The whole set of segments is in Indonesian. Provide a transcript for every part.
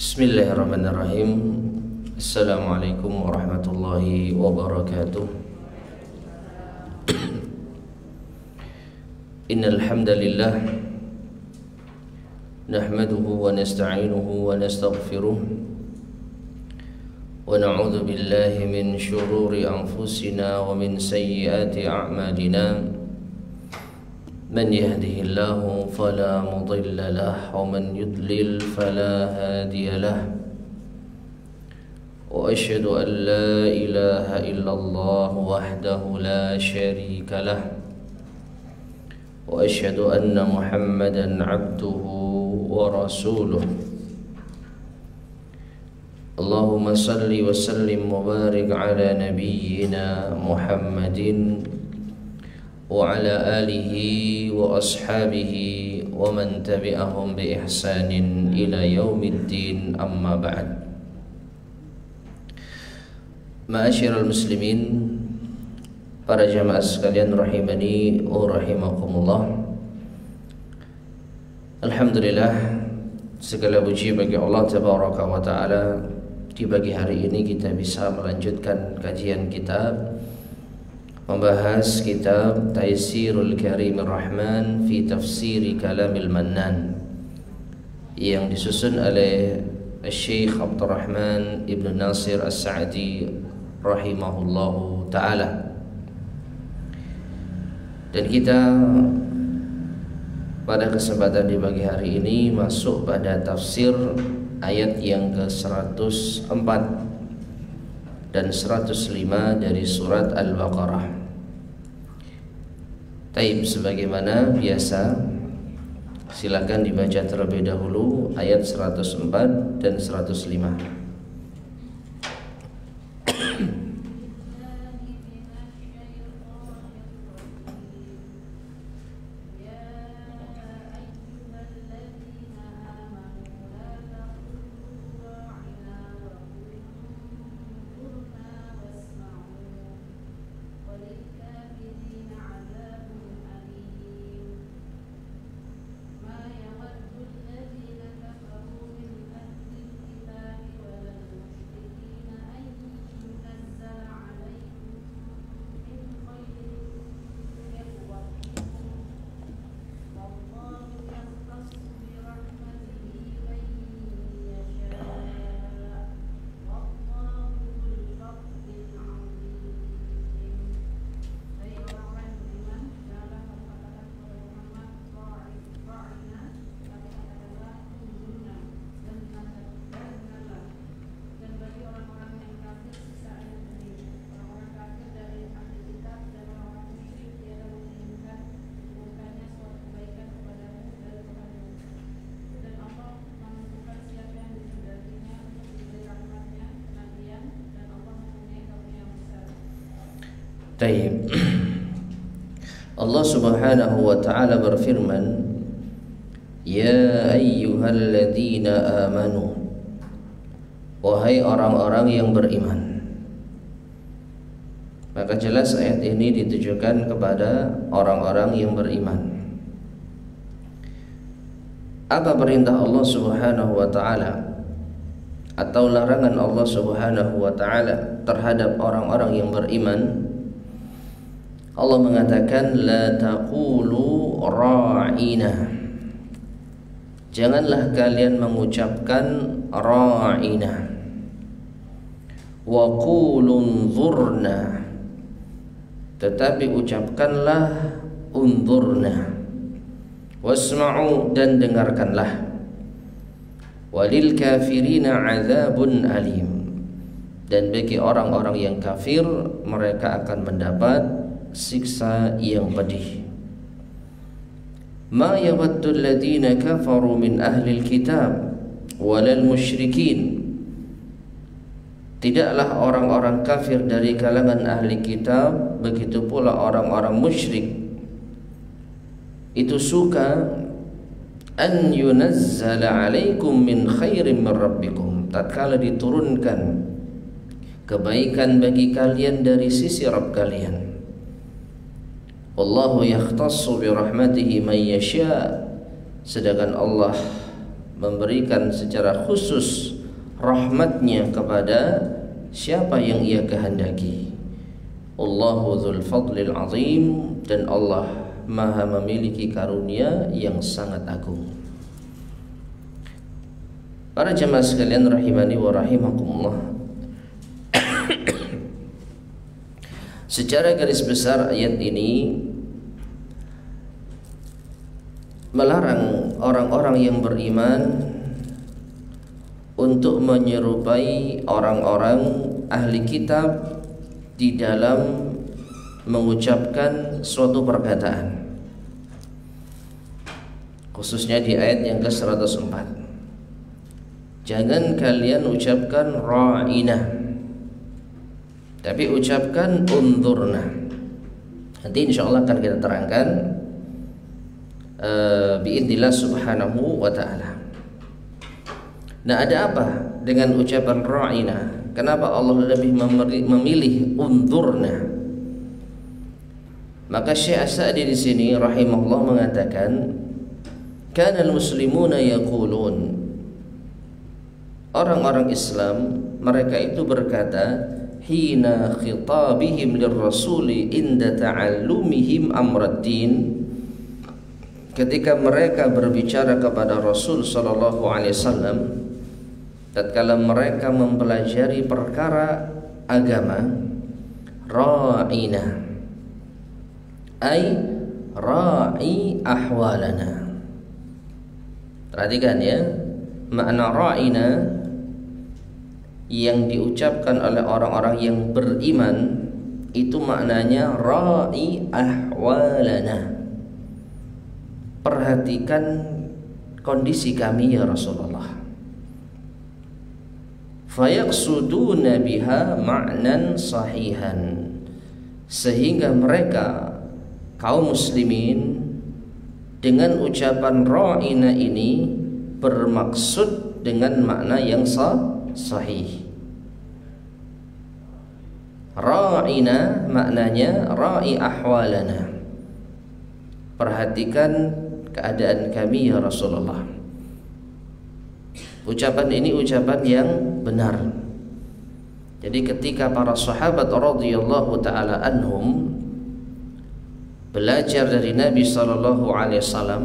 Bismillahirrahmanirrahim. Assalamualaikum warahmatullahi wabarakatuh. Innal hamdalillah nahmaduhu wa nasta'inuhu wa nastaghfiruh wa na'udzu billahi min shururi anfusina wa min sayyiati a'malina. من يهده الله فلا مضل له ومن يضلل فلا هادي له وأشهد أن لا إله إلا الله وحده لا شريك له وأشهد أن محمدا عبده ورسوله اللهم صل وسلم وبارك على نبينا محمد وعلى آله وأصحابه ومن تبعهم بإحسان إلى يوم الدين أما بعد. Ma'asyiral muslimin, para jamaah sekalian rahimani wa rahimakumullah. Alhamdulillah, segala puji bagi Allah Tabaraka wa Ta'ala. Di pagi hari ini kita bisa melanjutkan kajian kitab, membahas kitab Taysirul Karimir Rahman fi Tafsiri Kalamil Mannan yang disusun oleh Syekh Abdurrahman Ibn Nasir As-Sa'di rahimahullahu ta'ala. Dan kita pada kesempatan di pagi hari ini masuk pada tafsir ayat yang ke-104 dan 105 dari surat Al-Baqarah. Taib, sebagaimana biasa, silakan dibaca terlebih dahulu ayat 104 dan 105. Taib. Allah Subhanahu wa ta'ala berfirman, Ya ayyuhalladzina amanu, wahai orang-orang yang beriman. Maka jelas ayat ini ditujukan kepada orang-orang yang beriman. Apa perintah Allah Subhanahu wa ta'ala atau larangan Allah Subhanahu wa ta'ala terhadap orang-orang yang beriman? Allah mengatakan, La taqulu ra'ina, janganlah kalian mengucapkan ra'ina, wa qulu unzurna, tetapi ucapkanlah unzurna, wasma'u, dan dengarkanlah, walil kafirina azabun alim, dan bagi orang-orang yang kafir mereka akan mendapat siksa yang pedih. Ma yawaddu alladhina kafaru min ahli alkitab walal musyrikin, tidaklah orang-orang kafir dari kalangan ahli kitab, begitu pula orang-orang musyrik itu suka an yunazzala alaikum min khairin min rabbikum, tatkala diturunkan kebaikan bagi kalian dari sisi Rabb kalian. Wallahu yakhtassu bi rahmatihi man yasha, sedangkan Allah memberikan secara khusus rahmatnya kepada siapa yang ia kehendaki. Allahu dzul fadlil azim, dan Allah maha memiliki karunia yang sangat agung. Para jemaah sekalian rahimani wa rahimakumullah, secara garis besar ayat ini melarang orang-orang yang beriman untuk menyerupai orang-orang ahli kitab di dalam mengucapkan suatu perkataan, khususnya di ayat yang ke-104. Jangan kalian ucapkan ra'ina, tapi ucapkan unzurna. Nanti insyaallah akan kita terangkan biidznillah subhanahu wa ta'ala. Nah, ada apa dengan ucapan ra'ina? Kenapa Allah lebih memilih unzurna? Maka Syekh As-Sa'di di sini rahimahullah mengatakan, kana al-muslimuna yaqulun, orang-orang Islam mereka itu berkata, hina khitabihim lirrasuli inda ta'allumihim amraddin, ketika mereka berbicara kepada Rasul sallallahu alaihi wasallam tatkala mereka mempelajari perkara agama, ra'ina ay ra'i ahwalana. Perhatikan ya, makna ra'ina yang diucapkan oleh orang-orang yang beriman itu maknanya ra'i ahwalana, perhatikan kondisi kami ya Rasulullah. Fayaqsuduna biha ma'nan sahihan, sehingga mereka kaum muslimin dengan ucapan ra'ina ini bermaksud dengan makna yang sahih. Ra'ina maknanya ra'i ahwalana, perhatikan keadaan kami ya Rasulullah. Ucapan ini ucapan yang benar. Jadi ketika para sahabat radhiyallahu taala anhum belajar dari Nabi sallallahu alaihi wasallam,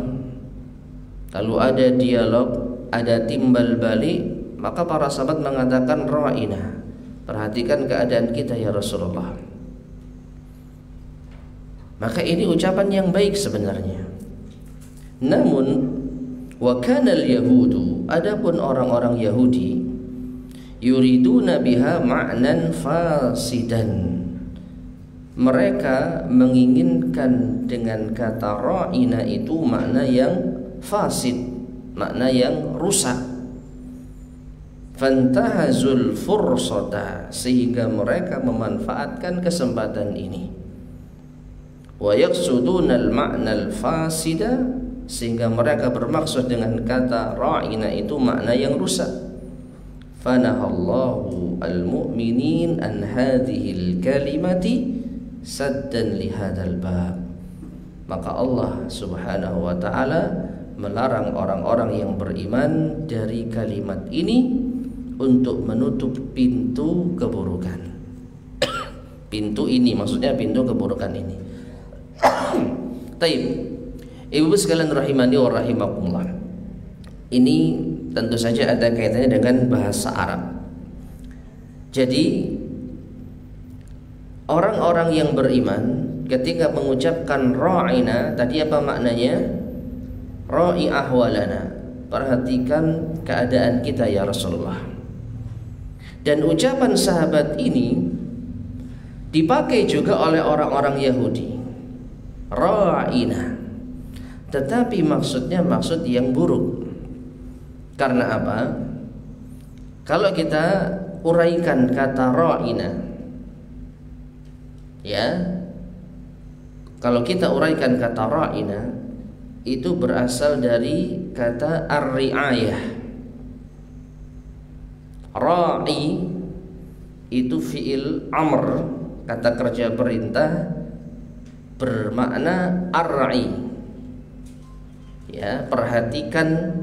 lalu ada dialog, ada timbal balik, maka para sahabat mengatakan ra'ina, perhatikan keadaan kita ya Rasulullah. Maka ini ucapan yang baik sebenarnya. Namun wa kana al-yahudu, adapun orang-orang Yahudi, yuriduna biha ma'nan fasidan, mereka menginginkan dengan kata ra'ina itu makna yang fasid, makna yang rusak. Fantahazul fursata, sehingga mereka memanfaatkan kesempatan ini. Wa yaqsuduna al-ma'na al-fasida, sehingga mereka bermaksud dengan kata ra'ina itu makna yang rusak. Fanahallahu al-mu'minin an hadhil kalimati saddan li hadzal bab. Maka Allah Subhanahu wa taala melarang orang-orang yang beriman dari kalimat ini untuk menutup pintu keburukan. Pintu ini maksudnya pintu keburukan ini. Taib, ibu-ibu sekalian rahimani wa rahimakumullah, ini tentu saja ada kaitannya dengan bahasa Arab. Jadi orang-orang yang beriman ketika mengucapkan ra'ina tadi apa maknanya? Ra'i ahwalana, perhatikan keadaan kita ya Rasulullah. Dan ucapan sahabat ini dipakai juga oleh orang-orang Yahudi, ra'ina, tetapi maksudnya maksud yang buruk. Karena apa? Kalau kita uraikan kata ra'ina, ya, kalau kita uraikan kata ra'ina itu berasal dari kata ar-ri'ayah. Ra'i itu fi'il amr, kata kerja perintah, bermakna ar-ra'i, ya, perhatikan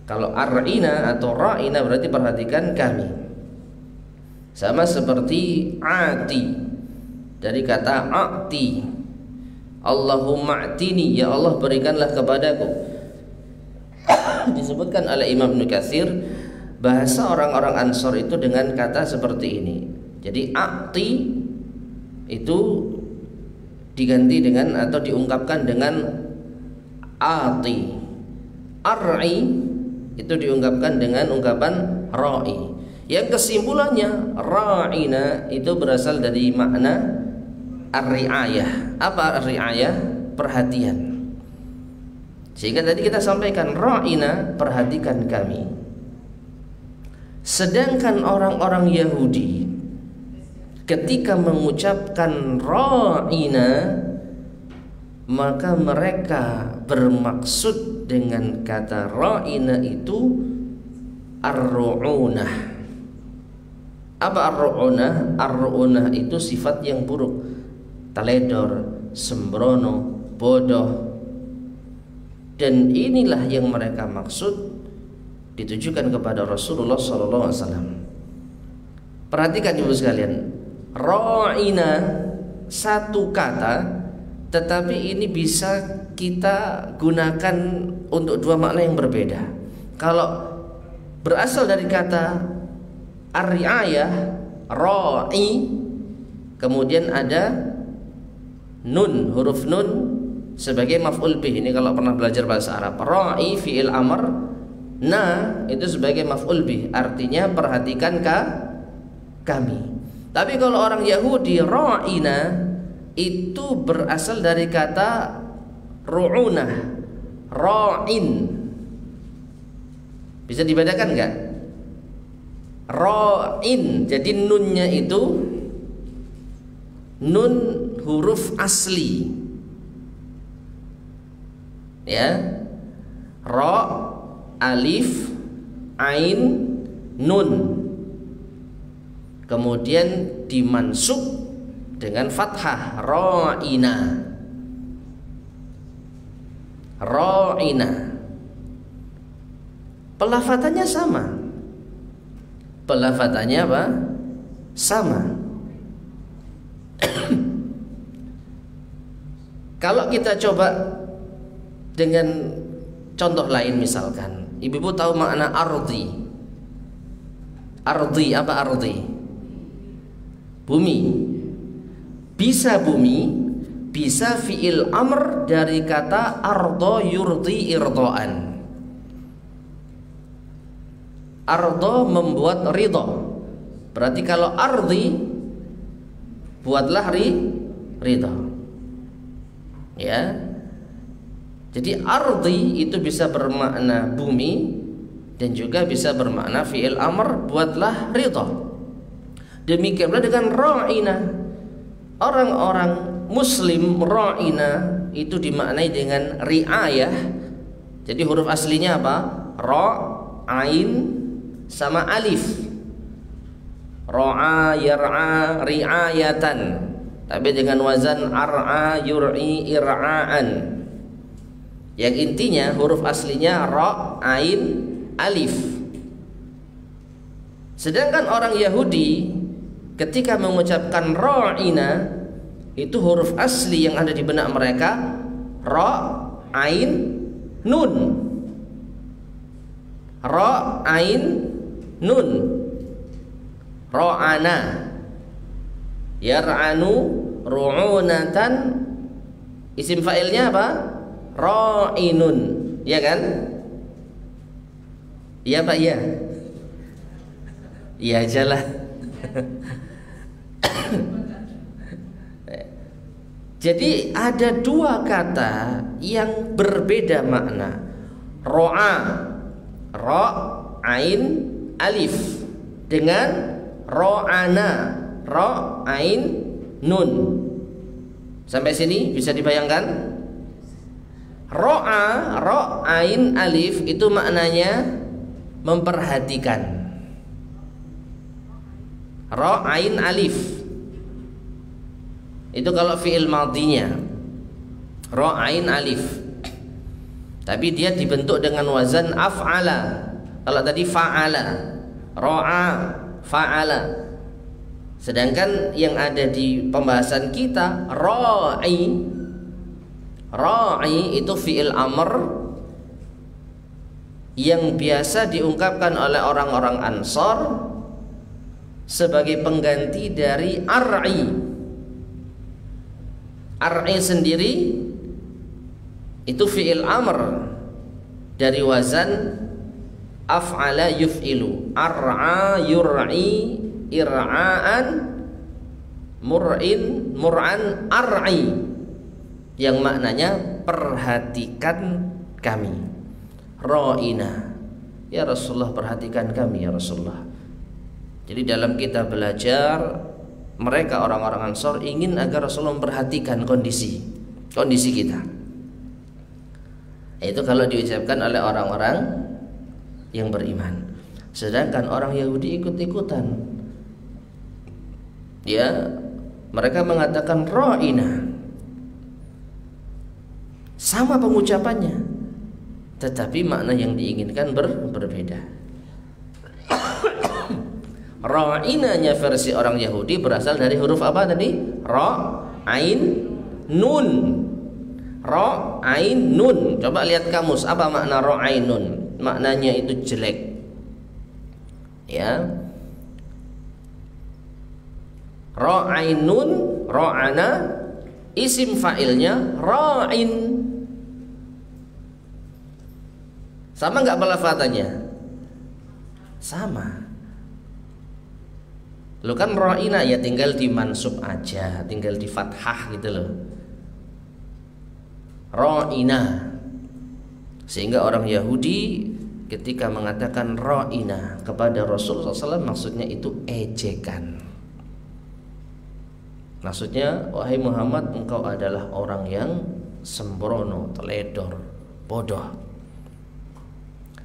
Kalau ar'ina atau ra'ina berarti perhatikan kami. Sama seperti ati, dari kata a'ti, Allahumma a'tini, ya Allah berikanlah kepadaku. Disebutkan oleh Imam Ibnu Katsir, bahasa orang-orang Ansor itu dengan kata seperti ini. Jadi a'ti itu diganti dengan atau diungkapkan dengan ati. Ar'i itu diungkapkan dengan ungkapan ra'i. Yang kesimpulannya ra'ina itu berasal dari makna ar-ri'ayah. Apa ar-ri'ayah? Perhatian. Sehingga tadi kita sampaikan ra'ina, perhatikan kami. Sedangkan orang-orang Yahudi ketika mengucapkan ra'ina, maka mereka bermaksud dengan kata ra'ina itu ar-ru'unah. Apa ar-ru'unah? Ar-ru'unah itu sifat yang buruk, teledor, sembrono, bodoh. Dan inilah yang mereka maksud ditujukan kepada Rasulullah SAW. Perhatikan ibu sekalian, ra'ina satu kata, tetapi ini bisa kita gunakan untuk dua makna yang berbeda. Kalau berasal dari kata ar-ri'ayah, ra'i, kemudian ada nun, huruf nun sebagai maf'ul bih. Ini kalau pernah belajar bahasa Arab, ra'i fi'il amr, na itu sebagai maf'ul bih, artinya perhatikan kami. Tapi kalau orang Yahudi, ra'ina itu berasal dari kata ru'unah, ra'in. Bisa dibedakan enggak? Ra'in, jadi nunnya itu nun huruf asli, ya, ra, alif, ain, nun, kemudian dimansub dengan fathah, ra'ina, ra'ina. Pelafatannya sama. Pelafatannya apa? Sama. Kalau kita coba dengan contoh lain, misalkan ibu-ibu tahu makna ardi. Ardi, apa ardi? Bumi. Bisa bumi, bisa fi'il amr dari kata ardo yurdi irdoan. Ardo membuat ridho. Berarti kalau ardi, buatlah ridho. Ya. Jadi ardi itu bisa bermakna bumi dan juga bisa bermakna fi'il amr, buatlah ridho. Demikian pula dengan ra'ina. Orang-orang muslim ra'ina itu dimaknai dengan ri'ayah. Jadi huruf aslinya apa? Ra, ain sama alif. Ra'a, yar'a, ri'ayatan. Tapi dengan wazan ar'a, yur'i, ir'a'an. Yang intinya huruf aslinya ra, ain, alif. Sedangkan orang Yahudi ketika mengucapkan ra'ina, itu huruf asli yang ada di benak mereka ra, ain, nun. Ra, ain, nun. Ra'ana, yar'anu, ru'unatan. Isim fa'ilnya apa? Ra'inun, ya kan? Iya Pak, iya. Iya ajalah. Jadi ada dua kata yang berbeda makna. Ro'a, ra, ain, alif, dengan ro'ana, ra, ain, nun. Sampai sini bisa dibayangkan? Ro'a, ra, ain, alif itu maknanya memperhatikan. Ra, ain, alif itu kalau fi'il madhinya, ra, ain, alif. tapi dia dibentuk dengan wazan af'ala. Kalau tadi fa'ala, ro'a, fa'ala. Sedangkan yang ada di pembahasan kita ra'i. Ra'i itu fi'il amr yang biasa diungkapkan oleh orang-orang Ansor sebagai pengganti dari ar'i. Ar'i sendiri itu fi'il amr dari wazan af'ala yuf'ilu. Ar'a yur'i ir'aan mur'an ar'i, yang maknanya perhatikan kami. Ra'ina, ya Rasulullah perhatikan kami ya Rasulullah. Jadi dalam kita belajar, mereka orang-orang Ansor ingin agar Rasulullah memperhatikan kondisi kita. Itu kalau diucapkan oleh orang-orang yang beriman. Sedangkan orang Yahudi ikut-ikutan, ya, mereka mengatakan ra'ina, sama pengucapannya, tetapi makna yang diinginkan berbeda. Ra'inanya versi orang Yahudi berasal dari huruf apa tadi? Ra, ain, nun. Ra, ain, nun. Coba lihat kamus, apa makna ra, ain, nun? Maknanya itu jelek. Ya. Ra, ain, nun, ra'ana, isim fa'ilnya ra'in. Sama enggak pelafatannya? Sama. Lo kan ra'ina ya tinggal dimansub aja, tinggal di fathah gitu loh. Ra'ina. Sehingga orang Yahudi ketika mengatakan ra'ina kepada Rasulullah SAW, maksudnya itu ejekan. Maksudnya, wahai Muhammad, engkau adalah orang yang sembrono, teledor, bodoh.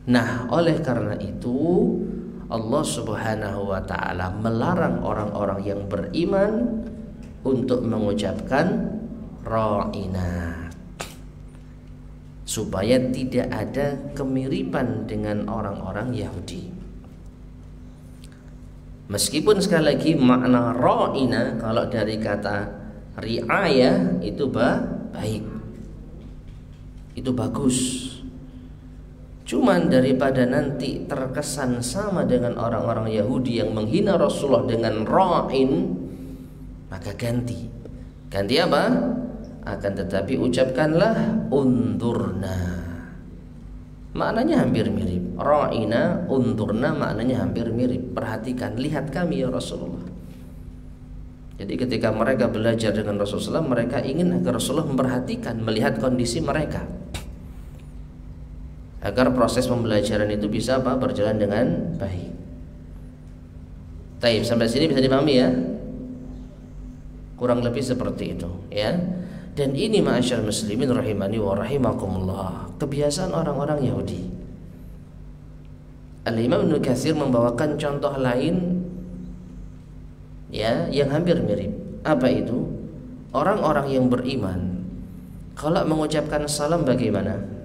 Nah, oleh karena itu Allah Subhanahu wa ta'ala melarang orang-orang yang beriman untuk mengucapkan ra'ina, supaya tidak ada kemiripan dengan orang-orang Yahudi. Meskipun sekali lagi makna ra'ina kalau dari kata ri'ayah itu baik, itu bagus. Cuman daripada nanti terkesan sama dengan orang-orang Yahudi yang menghina Rasulullah dengan ra'in, maka ganti apa? Akan tetapi ucapkanlah undurna. Maknanya hampir mirip. Ra'ina, undurna maknanya hampir mirip. Perhatikan, lihat kami ya Rasulullah. Jadi ketika mereka belajar dengan Rasulullah, mereka ingin agar Rasulullah memperhatikan, melihat kondisi mereka, agar proses pembelajaran itu bisa berjalan dengan baik. Taib, sampai sini bisa dipahami ya? Kurang lebih seperti itu ya. Dan ini ma'asyar muslimin rahimani wa rahimakumullah, kebiasaan orang-orang Yahudi. Al-Imam Ibnu Katsir membawakan contoh lain ya, yang hampir mirip. Apa itu? Orang-orang yang beriman kalau mengucapkan salam bagaimana?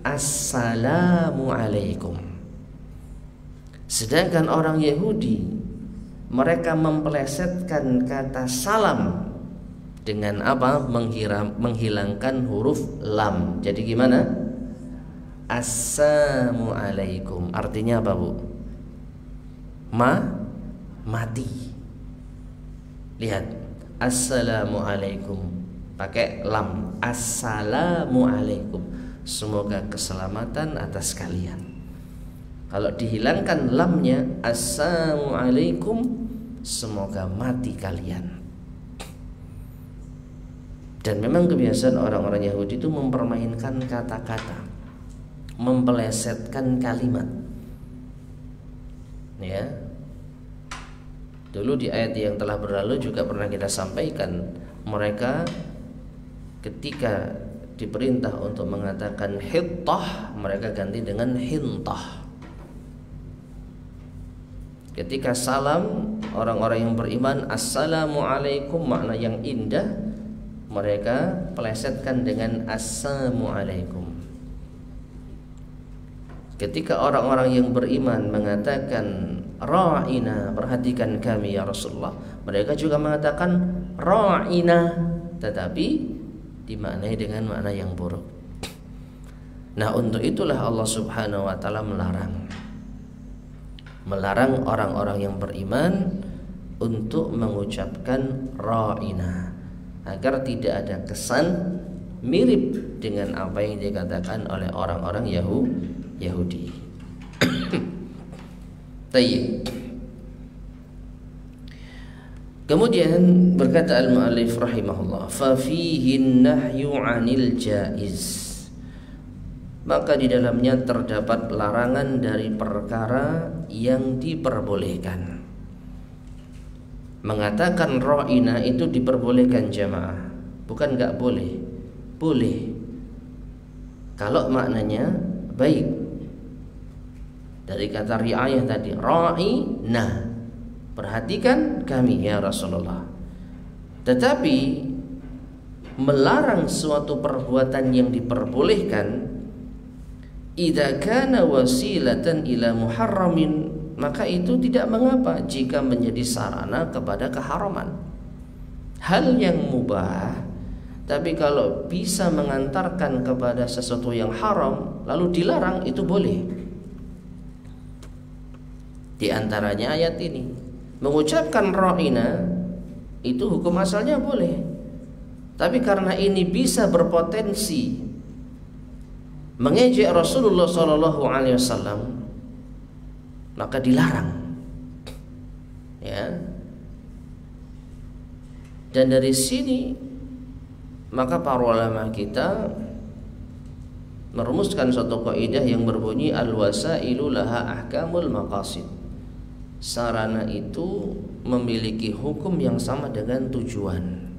Assalamualaikum. Sedangkan orang Yahudi, mereka mempelesetkan kata salam dengan apa? Menghilangkan huruf lam. Jadi gimana? Assalamualaikum. Artinya apa, Bu? Mati. Lihat, assalamualaikum pakai lam. Assalamualaikum, semoga keselamatan atas kalian. Kalau dihilangkan lamnya, assalamualaikum, semoga mati kalian. Dan memang kebiasaan orang-orang Yahudi itu mempermainkan kata-kata, mempelesetkan kalimat. Ya. Dulu di ayat yang telah berlalu juga pernah kita sampaikan, mereka ketika diperintah untuk mengatakan hittah, mereka ganti dengan hintah. Ketika salam, orang-orang yang beriman assalamualaikum, makna yang indah, mereka plesetkan dengan assalamualaikum. Ketika orang-orang yang beriman mengatakan ra'ina, perhatikan kami ya Rasulullah, mereka juga mengatakan ra'ina, tetapi dimaknai dengan makna yang buruk. Nah, untuk itulah Allah Subhanahu wa taala melarang orang-orang yang beriman untuk mengucapkan ra'ina, agar tidak ada kesan mirip dengan apa yang dikatakan oleh orang-orang Yahudi. Tayyib. Kemudian berkata al-mu'allif rahimahullah, fa fihi an-nahyu 'anil jaiz. Maka di dalamnya terdapat larangan dari perkara yang diperbolehkan. Mengatakan ra'ina itu diperbolehkan jamaah, bukan enggak boleh. Boleh kalau maknanya baik. Dari kata riayah tadi, ra'ina, perhatikan kami ya Rasulullah. Tetapi melarang suatu perbuatan yang diperbolehkan, idza kana wasilatan ila muharramin, maka itu tidak mengapa jika menjadi sarana kepada keharaman. Hal yang mubah, tapi kalau bisa mengantarkan kepada sesuatu yang haram lalu dilarang, itu boleh. Di antaranya ayat ini, mengucapkan ra'ina itu hukum asalnya boleh, tapi karena ini bisa berpotensi mengejek Rasulullah SAW, maka dilarang. Ya. Dan dari sini maka para ulama kita merumuskan suatu kaidah yang berbunyi al-wasailu laha ahkamul maqasid. Sarana itu memiliki hukum yang sama dengan tujuan.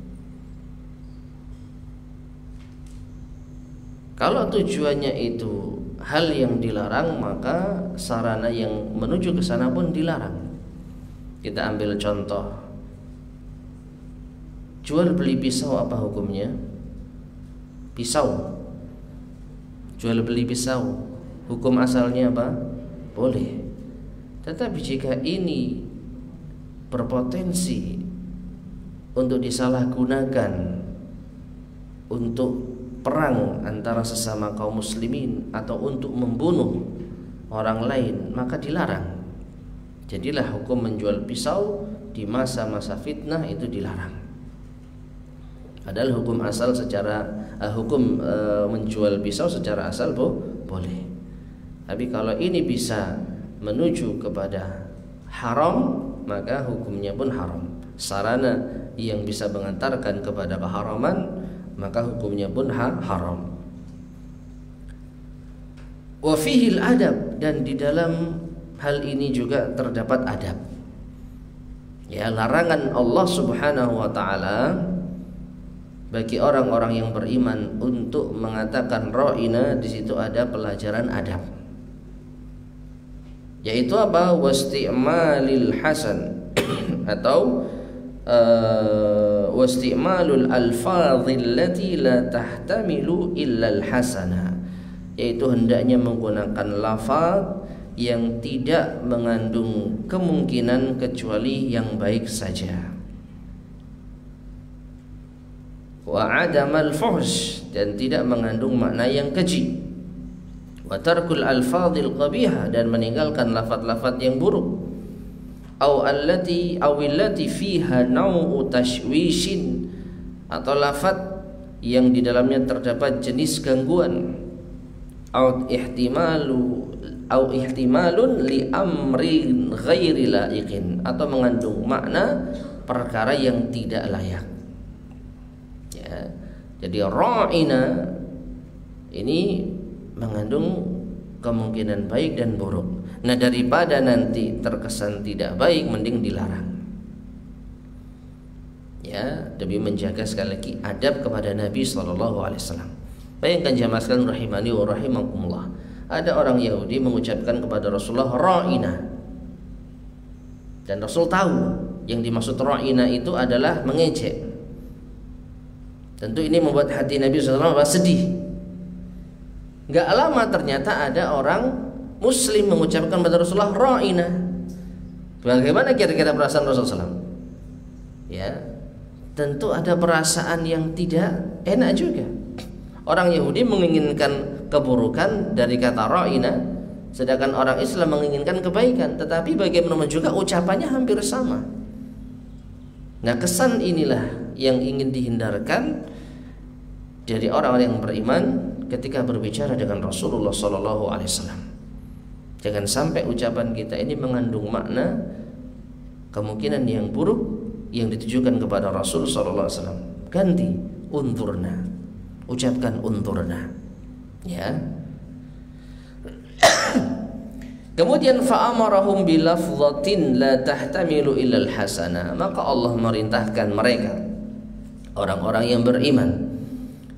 Kalau tujuannya itu hal yang dilarang, maka sarana yang menuju ke sana pun dilarang. Kita ambil contoh, jual beli pisau, apa hukumnya? Pisau, jual beli pisau, hukum asalnya apa? Boleh. Tetapi jika ini berpotensi untuk disalahgunakan untuk perang antara sesama kaum muslimin atau untuk membunuh orang lain, maka dilarang. Jadilah hukum menjual pisau di masa-masa fitnah itu dilarang. Padahal hukum asal secara menjual pisau secara asal boleh. Tapi kalau ini bisa menuju kepada haram, maka hukumnya pun haram. Sarana yang bisa mengantarkan kepada keharaman, maka hukumnya pun haram. Wa fihi al-adab, dan di dalam hal ini juga terdapat adab. Ya, larangan Allah Subhanahu wa taala bagi orang-orang yang beriman untuk mengatakan ra'ina, di situ ada pelajaran adab. Yaitu apa? Wasti'malil hasan atau wasti'malul alfadhil lati la tahtamilu illa al-hasana, yaitu hendaknya menggunakan lafaz yang tidak mengandung kemungkinan kecuali yang baik saja. Wa adamal fuhsh, dan tidak mengandung makna yang keji. Wa tarkul alfadhil qabihah, dan meninggalkan lafaz-lafaz yang buruk. Allati fiha nau'u tashwishin, atau lafaz yang di dalamnya terdapat jenis gangguan. Au ihtimalun li amrin ghairi laiqin, atau mengandung makna perkara yang tidak layak. Ya, jadi ra'ina ini mengandung kemungkinan baik dan buruk. Nah, daripada nanti terkesan tidak baik, mending dilarang. Ya, demi menjaga sekali lagi adab kepada Nabi SAW. Bayangkan jamaah sekalian rahimani wa rahimakumullah, ada orang Yahudi mengucapkan kepada Rasulullah ra'ina, dan Rasul tahu yang dimaksud ra'ina itu adalah mengejek. Tentu ini membuat hati Nabi SAW sedih. Gak lama ternyata ada orang Muslim mengucapkan pada Rasulullah ra'ina. Bagaimana kira-kira perasaan Rasulullah SAW? Ya, tentu ada perasaan yang tidak enak juga. Orang Yahudi menginginkan keburukan dari kata ra'ina, sedangkan orang Islam menginginkan kebaikan. Tetapi bagaimana juga ucapannya hampir sama. Nah, kesan inilah yang ingin dihindarkan dari orang-orang yang beriman ketika berbicara dengan Rasulullah SAW. Jangan sampai ucapan kita ini mengandung makna kemungkinan yang buruk yang ditujukan kepada Rasul SAW. Ganti unzurna, ucapkan unzurna, ya. Kemudian fa'amarahum bilafzatin la tahtamilu illal hasana, maka Allah merintahkan mereka orang-orang yang beriman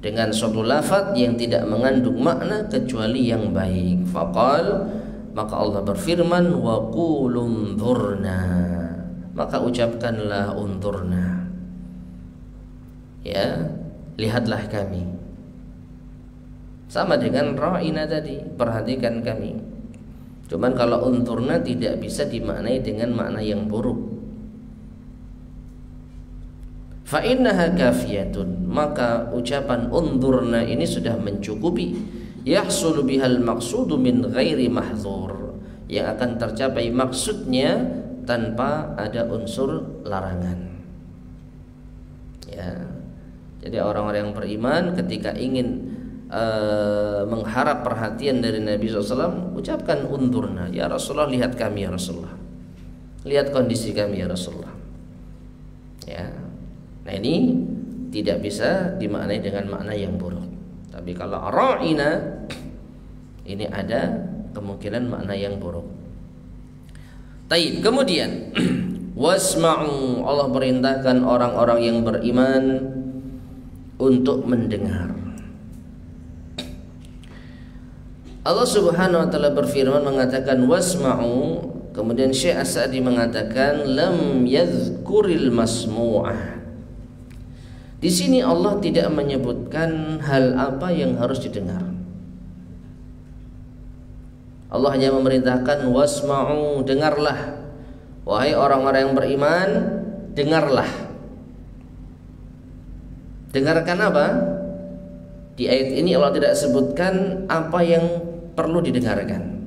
dengan suatu lafaz yang tidak mengandung makna kecuali yang baik. Faqal, maka Allah berfirman, wa qul unzurna, maka ucapkanlah unzurna, ya, lihatlah kami. Sama dengan ra'ina tadi, perhatikan kami. Cuman kalau unzurna tidak bisa dimaknai dengan makna yang buruk. Fa innaha kafiyatun, maka ucapan unzurna ini sudah mencukupi. Yahsulu bihal maqsudu min ghairi mahdzur, yang akan tercapai maksudnya tanpa ada unsur larangan. Ya. Jadi orang-orang yang beriman ketika ingin mengharap perhatian dari Nabi SAW, ucapkan unzurna, ya Rasulullah, lihat kami ya Rasulullah, lihat kondisi kami ya Rasulullah, ya. Nah, ini tidak bisa dimaknai dengan makna yang buruk. Tapi kalau ra'ina, ini ada kemungkinan makna yang buruk. Taib. Kemudian wasma'u, Allah perintahkan orang-orang yang beriman untuk mendengar. Allah Subhanahu wa taala berfirman mengatakan wasma'u, kemudian Syekh As-Sa'di mengatakan lam yadhkuril masmu'ah. Di sini Allah tidak menyebutkan hal apa yang harus didengar. Allah hanya memerintahkan wasma'u, dengarlah. Wahai orang-orang yang beriman, dengarlah. Dengarkan apa? Di ayat ini Allah tidak sebutkan apa yang perlu didengarkan.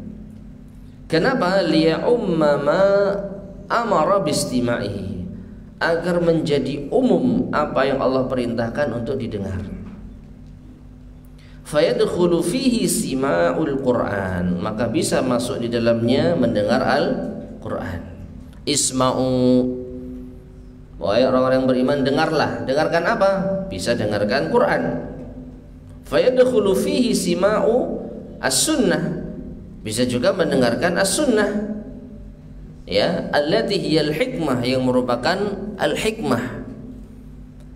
Kenapa? Liya'umma ma amara bistima'ihi, agar menjadi umum apa yang Allah perintahkan untuk didengar. Fayadkhulu fihi sima'ul Qur'an, maka bisa masuk di dalamnya mendengar Al-Qur'an. Isma'u, wahai orang-orang yang beriman, dengarlah. Dengarkan apa? Bisa dengarkan Quran. Fayadkhulu fihi sima'u as-sunnah, bisa juga mendengarkan as-sunnah, ya, allati hiyal hikmah, yang merupakan al-hikmah,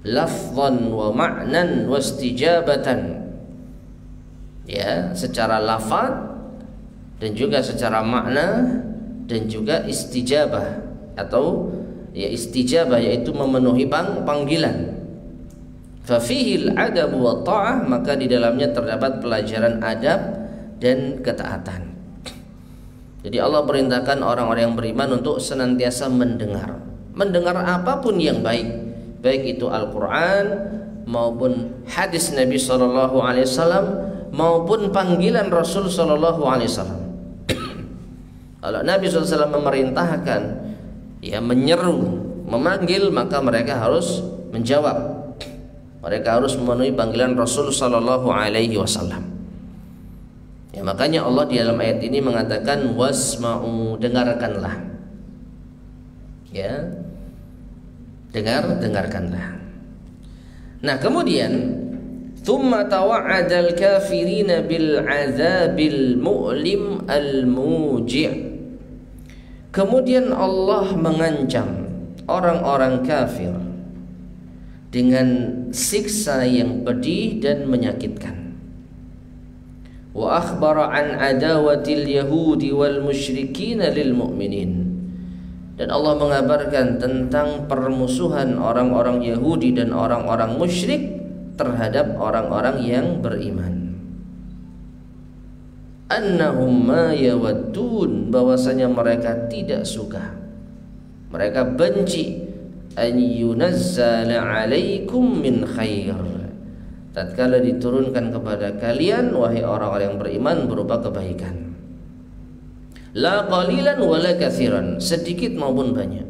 lafzan wa ma'nan wa istijabatan, ya, secara lafaz dan juga secara makna, dan juga istijabah atau ya istijabah, yaitu memenuhi panggilan. Fa fihi al-adab wa ta'ah, maka di dalamnya terdapat pelajaran adab dan ketaatan. Jadi Allah perintahkan orang-orang yang beriman untuk senantiasa mendengar. Mendengar apapun yang baik, baik itu Al-Quran maupun hadis Nabi SAW maupun panggilan Rasul SAW. Kalau Nabi SAW memerintahkan, ya, menyeru, memanggil, maka mereka harus menjawab. Mereka harus memenuhi panggilan Rasul SAW. Ya, makanya Allah di dalam ayat ini mengatakan wasma'u, dengarkanlah, ya, dengarkanlah. Nah, kemudian thumma tawa'adal kafirina bil azabil mu'lim al muji', kemudian Allah mengancam orang-orang kafir dengan siksa yang pedih dan menyakitkan. Wa akhbara an adawatil yahudi wal musyrikin lil mu'minin, dan Allah mengabarkan tentang permusuhan orang-orang Yahudi dan orang-orang musyrik terhadap orang-orang yang beriman. Annahum ma yawaddun, bahwasanya mereka tidak suka, mereka benci, an yunazzala alaikum min khair, tatkala diturunkan kepada kalian wahai orang-orang yang beriman berupa kebaikan. La qalilan wala katsiran, sedikit maupun banyak.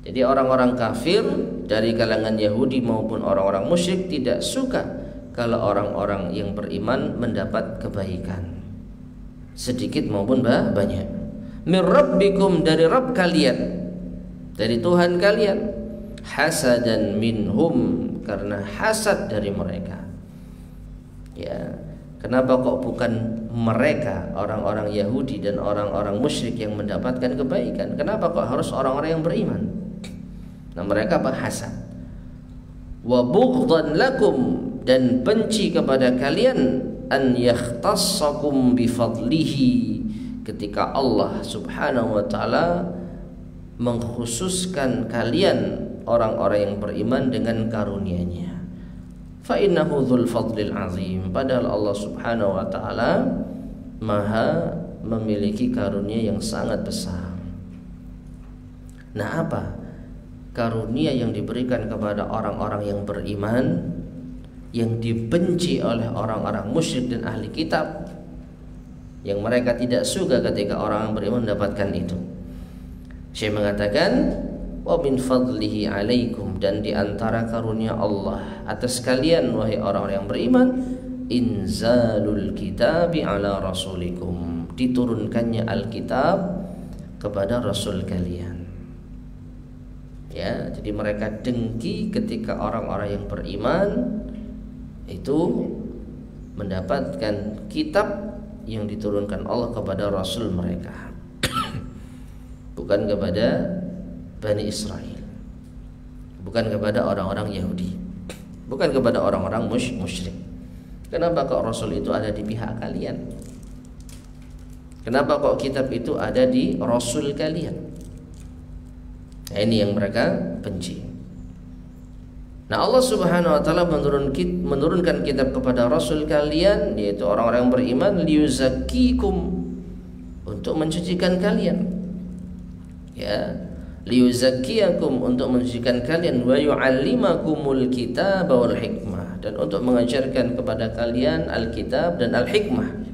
Jadi orang-orang kafir dari kalangan Yahudi maupun orang-orang musyrik tidak suka kalau orang-orang yang beriman mendapat kebaikan, sedikit maupun banyak. Min rabbikum, dari Rabb kalian, dari Tuhan kalian. Hasadan minhum, karena hasad dari mereka. Ya, kenapa kok bukan mereka, orang-orang Yahudi dan orang-orang musyrik yang mendapatkan kebaikan? Kenapa kok harus orang-orang yang beriman? Nah, mereka apa? Hasad. Wa bughdan lakum, dan benci kepada kalian, an yakhtassakum bifadlihi, ketika Allah subhanahu wa ta'ala mengkhususkan kalian orang-orang yang beriman dengan karunia-Nya. Fa innahu dzul fadlil azim, padahal Allah subhanahu wa ta'ala maha memiliki karunia yang sangat besar. Nah, apa karunia yang diberikan kepada orang-orang yang beriman yang dibenci oleh orang-orang musyrik dan ahli kitab, yang mereka tidak suka ketika orang yang beriman mendapatkan itu? Syekh mengatakan, wa min fadlihi alaikum, dan di antara karunia Allah atas kalian wahai orang-orang yang beriman, inzalul kitabi ala rasulikum, diturunkannya Alkitab kepada rasul kalian. Ya, jadi mereka dengki ketika orang-orang yang beriman itu mendapatkan kitab yang diturunkan Allah kepada rasul mereka, bukan kepada Bani Israel, bukan kepada orang-orang Yahudi, bukan kepada orang-orang musyrik. Kenapa kok rasul itu ada di pihak kalian? Kenapa kok kitab itu ada di rasul kalian? Nah, ini yang mereka benci. Nah, Allah subhanahu wa ta'ala menurunkan kitab kepada rasul kalian, yaitu orang-orang yang beriman, liyuzakkikum, untuk mensucikan kalian. Ya, liyuzakkiyakum, untuk mensucikan kalian, wa yu'allimakumul kitab wal hikmah, dan untuk mengajarkan kepada kalian Alkitab dan Al-Hikmah.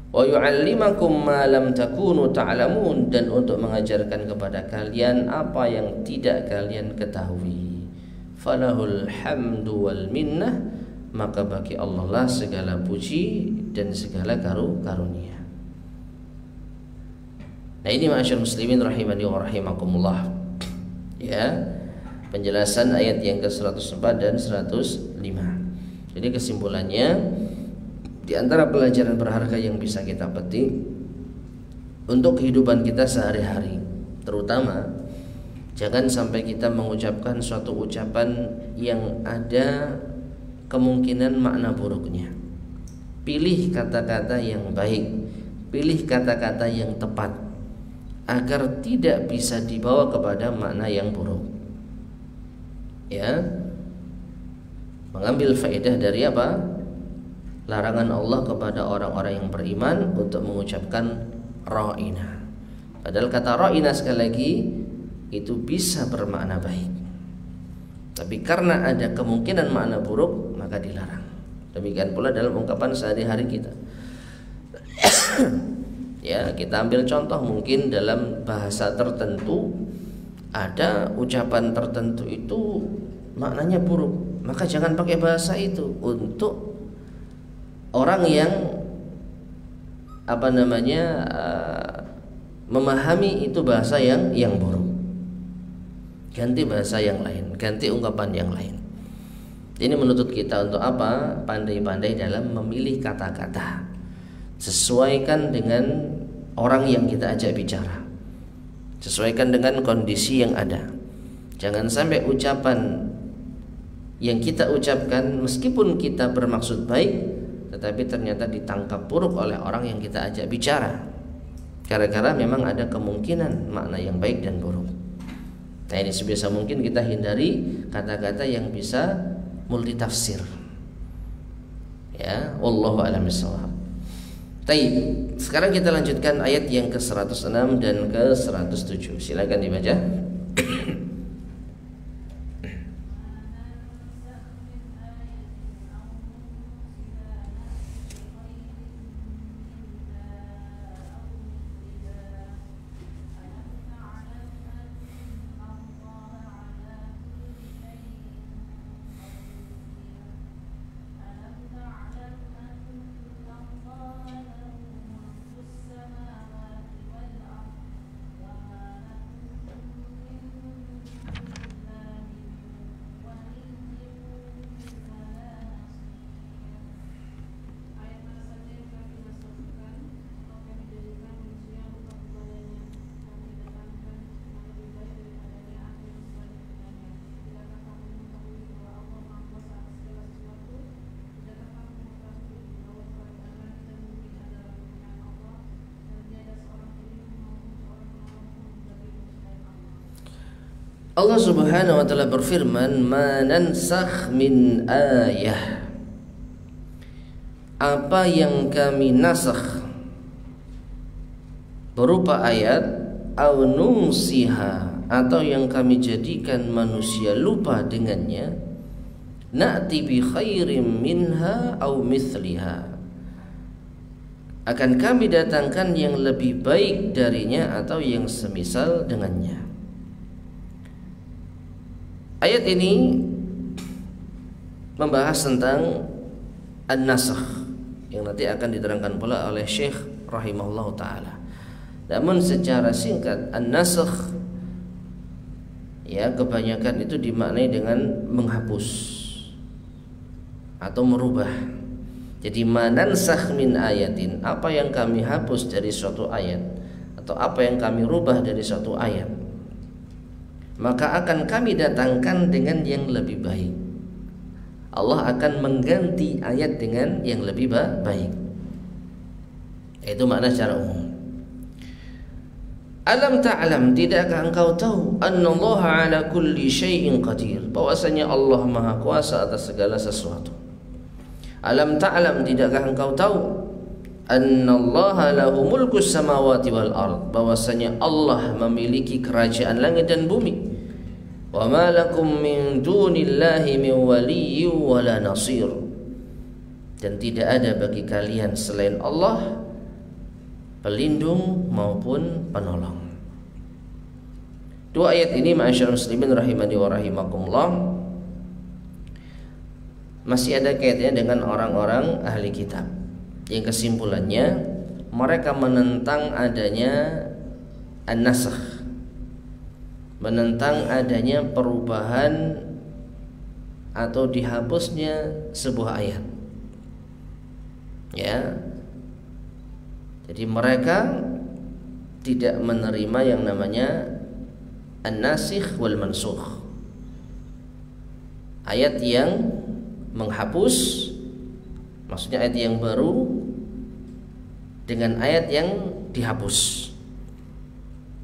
Wa yu'allimakum ma lam takunu ta'lamun, dan untuk mengajarkan kepada kalian apa yang tidak kalian ketahui. Falahul hamdu wal minnah, maka bagi Allah lah segala puji dan segala karunia. Nah, ini ma'asyar muslimin rahimani wa rahimakumullah. Ya, penjelasan ayat yang ke-104 dan 105. Jadi kesimpulannya, di antara pelajaran berharga yang bisa kita petik untuk kehidupan kita sehari-hari, terutama jangan sampai kita mengucapkan suatu ucapan yang ada kemungkinan makna buruknya. Pilih kata-kata yang baik, pilih kata-kata yang tepat, agar tidak bisa dibawa kepada makna yang buruk. Ya, mengambil faedah dari apa? Larangan Allah kepada orang-orang yang beriman untuk mengucapkan ra'ina. Padahal kata ra'ina sekali lagi itu bisa bermakna baik, tapi karena ada kemungkinan makna buruk maka dilarang. Demikian pula dalam ungkapan sehari-hari kita. Ya, kita ambil contoh, mungkin dalam bahasa tertentu ada ucapan tertentu itu maknanya buruk, maka jangan pakai bahasa itu untuk orang yang memahami itu bahasa yang buruk. Ganti bahasa yang lain, ganti ungkapan yang lain. Ini menuntut kita untuk apa? Pandai-pandai dalam memilih kata-kata, sesuaikan dengan orang yang kita ajak bicara, sesuaikan dengan kondisi yang ada. Jangan sampai ucapan yang kita ucapkan meskipun kita bermaksud baik, tetapi ternyata ditangkap buruk oleh orang yang kita ajak bicara, gara-gara memang ada kemungkinan makna yang baik dan buruk. Nah, ini sebisa mungkin kita hindari kata-kata yang bisa multitafsir. Ya, wallahu a'lam bishawab. Baik, sekarang kita lanjutkan ayat yang ke-106 dan ke-107. Silakan dibaca. Allah Subhanahu wa taala berfirman, "Ma nansakh min ayah." Apa yang kami nasakh berupa ayat, au nunsiha, atau yang kami jadikan manusia lupa dengannya, na'ti bi khairim minha au mithliha. Akan kami datangkan yang lebih baik darinya atau yang semisal dengannya. Ayat ini membahas tentang an-nasakh yang nanti akan diterangkan pula oleh Syekh rahimahullah ta'ala. Namun secara singkat, an-nasakh ya kebanyakan itu dimaknai dengan menghapus atau merubah. Jadi manansakh min ayatin, apa yang kami hapus dari suatu ayat atau apa yang kami rubah dari suatu ayat, maka akan kami datangkan dengan yang lebih baik. Allah akan mengganti ayat dengan yang lebih baik. Itu makna secara umum. Alam ta'lam, tidakkah engkau tahu annallaha ala kulli syai'in qadir, bahwasanya Allah Maha Kuasa atas segala sesuatu. Alam ta'lam, tidakkah engkau tahu annallaha lahu mulkus samawati wal ard, bahwasanya Allah memiliki kerajaan langit dan bumi. Wa ma lakum min dunillahi min waliyyin wala nasir, dan tidak ada bagi kalian selain Allah pelindung maupun penolong. Dua ayat ini ma'asyiral muslimin rahimani wa rahimakumullah masih ada kaitannya dengan orang-orang ahli kitab yang kesimpulannya mereka menentang adanya an-nasakh, menentang adanya perubahan atau dihapusnya sebuah ayat. Ya. Jadi mereka tidak menerima yang namanya an-nasikh wal mansukh. Ayat yang menghapus, maksudnya ayat yang baru dengan ayat yang dihapus.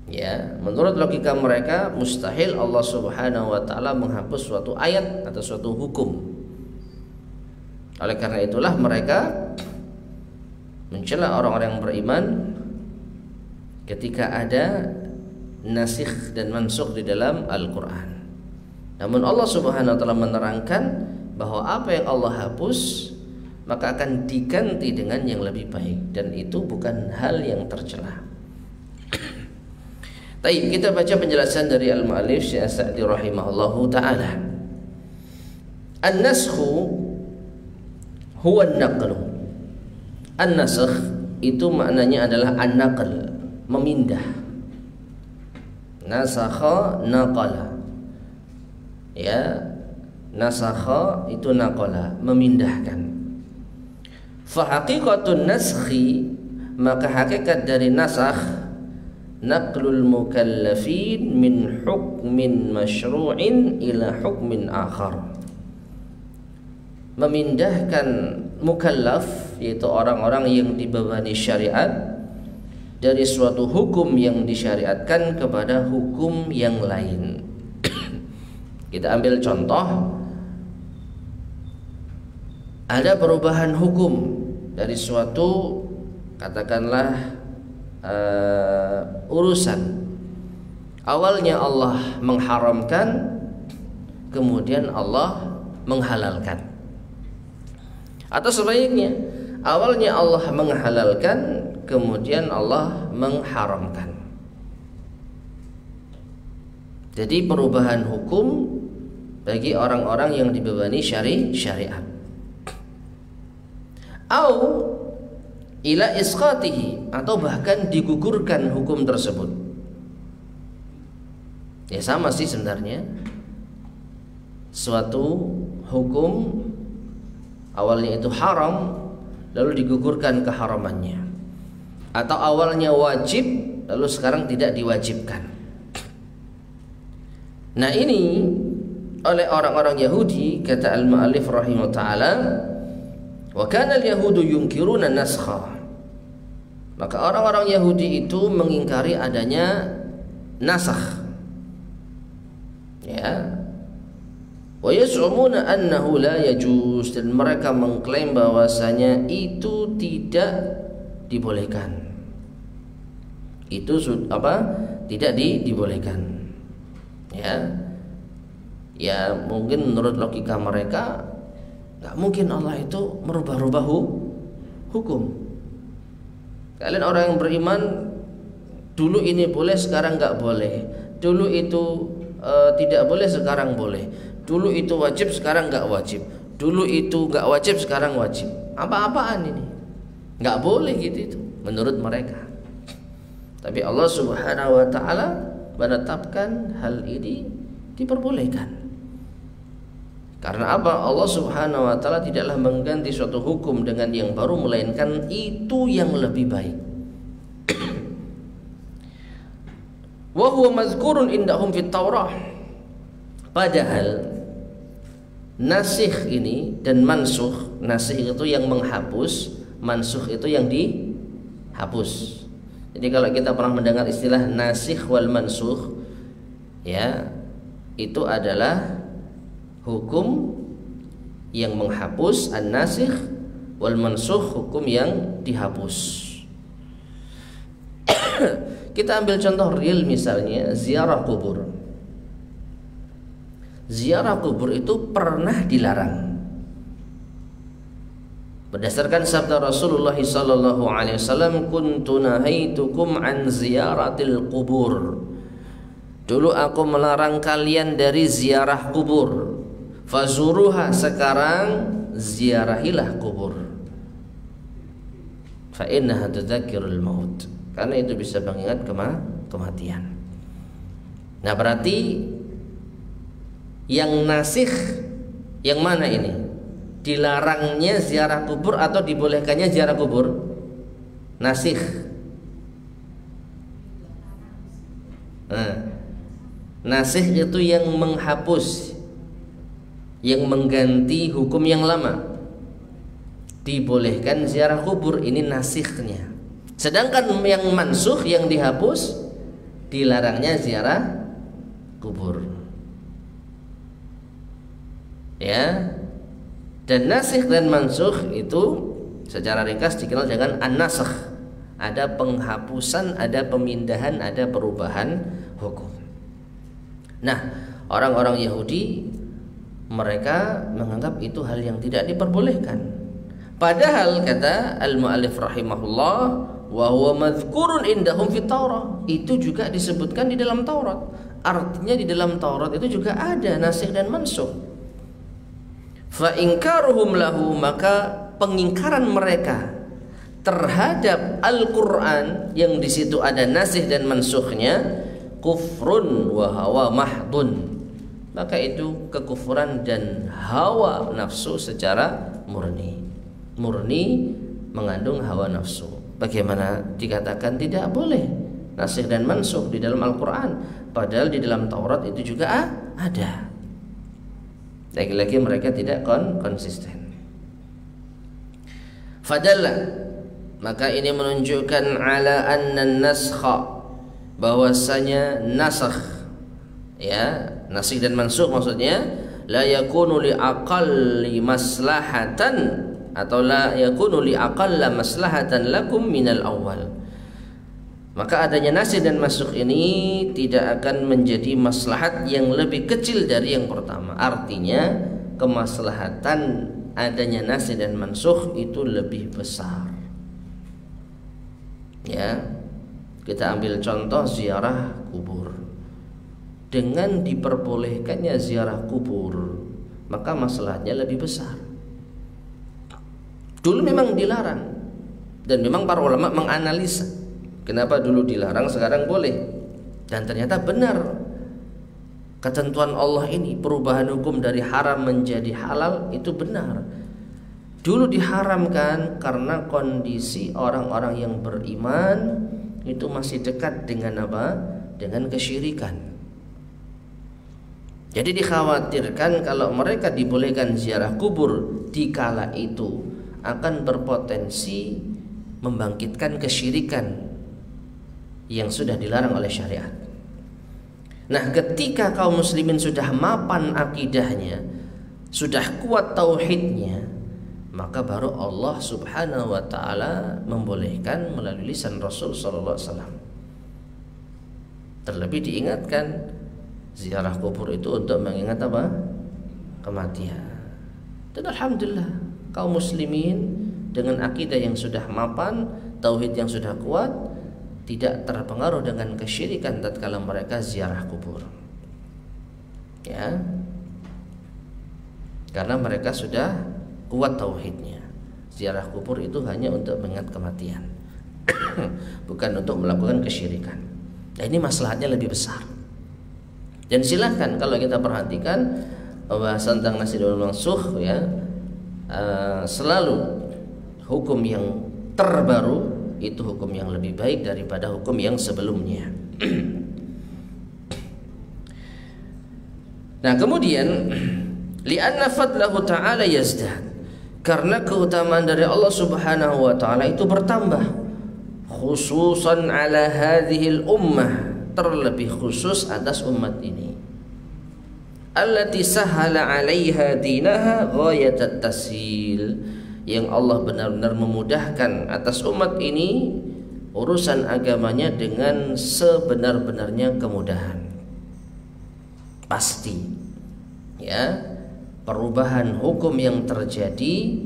Ya, menurut logika mereka mustahil Allah Subhanahu wa taala menghapus suatu ayat atau suatu hukum. Oleh karena itulah mereka mencela orang-orang yang beriman ketika ada nasikh dan mansukh di dalam Al-Qur'an. Namun Allah Subhanahu wa taala menerangkan bahwa apa yang Allah hapus maka akan diganti dengan yang lebih baik, dan itu bukan hal yang tercela. Baik, kita baca penjelasan dari al-mu'allif Syekh Sa'di rahimahullahu taala. An-naskhu huwa an-naqlu. An-nasakh itu maknanya adalah an-naql, memindah. Nasakha naqala. Ya, nasakha itu naqala, memindahkan. Fa haqiqatun naskhi, maka hakikat dari nasakh naqlul mukallafin min hukmin masyru'in ila hukmin akhar. Memindahkan mukallaf, yaitu orang-orang yang dibebani syariat, dari suatu hukum yang disyariatkan kepada hukum yang lain. Kita ambil contoh, ada perubahan hukum dari suatu, katakanlah, urusan. Awalnya Allah mengharamkan, kemudian Allah menghalalkan. Atau sebaliknya, awalnya Allah menghalalkan, kemudian Allah mengharamkan. Jadi perubahan hukum bagi orang-orang yang dibebani syariat. Au ila isqatihi, atau bahkan digugurkan hukum tersebut. Ya sama sih sebenarnya. Suatu hukum awalnya itu haram, lalu digugurkan keharamannya. Atau awalnya wajib, lalu sekarang tidak diwajibkan. Nah ini oleh orang-orang Yahudi, kata al-mu'allif rahimahullah ta'ala, wa kana al-yahudu yunkiruna naskha. Maka orang-orang Yahudi itu mengingkari adanya nasakh. Ya. Wa yas'umuna annahu la yajuz, dan mereka mengklaim bahwasanya itu tidak dibolehkan. Itu tidak dibolehkan. Ya mungkin menurut logika mereka nggak mungkin Allah itu merubah-rubah hukum. Kalian orang yang beriman, dulu ini boleh sekarang nggak boleh, dulu itu tidak boleh sekarang boleh, dulu itu wajib sekarang nggak wajib, dulu itu nggak wajib sekarang wajib. Apa-apaan ini? Nggak boleh gitu itu menurut mereka. Tapi Allah Subhanahu wa ta'ala menetapkan hal ini diperbolehkan. Karena apa? Allah Subhanahu wa ta'ala tidaklah mengganti suatu hukum dengan yang baru, melainkan itu yang lebih baik. Wa huwa mazkurun indahum fit Taurah. Padahal nasikh ini dan mansukh, nasikh itu yang menghapus, mansukh itu yang dihapus. Jadi kalau kita pernah mendengar istilah nasikh wal mansukh, ya, itu adalah hukum yang menghapus, an-nasikh, wal mansukh hukum yang dihapus. Kita ambil contoh real, misalnya ziarah kubur. Ziarah kubur itu pernah dilarang. Berdasarkan sabda Rasulullah sallallahu alaihi wasallam, kuntu nahaitukum an ziyaratil kubur. Dulu aku melarang kalian dari ziarah kubur. Fazuruha, sekarang ziarahilah kubur. Fa innaha tudzakirul maut, karena itu bisa mengingat kematian. Nah berarti yang nasikh yang mana ini? Dilarangnya ziarah kubur atau dibolehkannya ziarah kubur? Nasikh. Nasikh itu yang menghapus, yang mengganti hukum yang lama. Dibolehkan ziarah kubur, ini nasikhnya. Sedangkan yang mansukh, yang dihapus, dilarangnya ziarah kubur. Ya. Dan nasikh dan mansukh itu secara ringkas dikenal dengan an-nasakh. Ada penghapusan, ada pemindahan, ada perubahan hukum. Nah, orang-orang Yahudi mereka menganggap itu hal yang tidak diperbolehkan. Padahal kata al-mu'allif rahimahullah, wa huwa madhkurun indahum fit Taurah, itu juga disebutkan di dalam Taurat. Artinya di dalam Taurat itu juga ada nasikh dan mansukh. Fa inkaruhum lahu, maka pengingkaran mereka terhadap Al-Qur'an yang di situ ada nasikh dan mansukhnya, kufrun wa hawa mahdun, maka itu kekufuran dan hawa nafsu secara murni mengandung hawa nafsu. Bagaimana dikatakan tidak boleh nasikh dan mansukh di dalam Al-Qur'an, padahal di dalam Taurat itu juga ada. Lagi-lagi mereka tidak konsisten. Fadalla, maka ini menunjukkan ala anna naskha, bahwasanya nasakh, ya, nasikh dan mansukh maksudnya, la yakunu li aqalli maslahatan atau la yakunu li aqalla maslahatan lakum minal awal. Maka adanya nasih dan mansukh ini tidak akan menjadi maslahat yang lebih kecil dari yang pertama. Artinya kemaslahatan adanya nasih dan mansukh itu lebih besar. Ya, kita ambil contoh ziarah kubur. Dengan diperbolehkannya ziarah kubur, maka masalahnya lebih besar. Dulu memang dilarang, dan memang para ulama menganalisa kenapa dulu dilarang, sekarang boleh. Dan ternyata benar ketentuan Allah ini, perubahan hukum dari haram menjadi halal itu benar. Dulu diharamkan karena kondisi orang-orang yang beriman itu masih dekat dengan apa? Dengan kesyirikan. Jadi dikhawatirkan kalau mereka dibolehkan ziarah kubur di kala itu akan berpotensi membangkitkan kesyirikan yang sudah dilarang oleh syariat. Nah, ketika kaum muslimin sudah mapan akidahnya, sudah kuat tauhidnya, maka baru Allah Subhanahu wa taala membolehkan melalui lisan Rasul sallallahu alaihi wasallam. Terlebih diingatkan ziarah kubur itu untuk mengingat apa? Kematian. Dan alhamdulillah kaum muslimin dengan akidah yang sudah mapan, tauhid yang sudah kuat, tidak terpengaruh dengan kesyirikan tatkala mereka ziarah kubur. Ya. Karena mereka sudah kuat tauhidnya. Ziarah kubur itu hanya untuk mengingat kematian. Bukan untuk melakukan kesyirikan. Nah, ini masalahnya lebih besar. Dan silahkan kalau kita perhatikan pembahasan tentang nasih dan mansukh ya, selalu hukum yang terbaru itu hukum yang lebih baik daripada hukum yang sebelumnya. Nah, kemudian li'anna fadlahu ta'ala yazdad, karena keutamaan dari Allah Subhanahu wa taala itu bertambah, khususan ala hadhil ummah, terlebih khusus atas umat ini, allati sahala 'alaiha dinaha ghayatat tashil, yang Allah benar-benar memudahkan atas umat ini urusan agamanya dengan sebenar-benarnya kemudahan. Pasti ya, perubahan hukum yang terjadi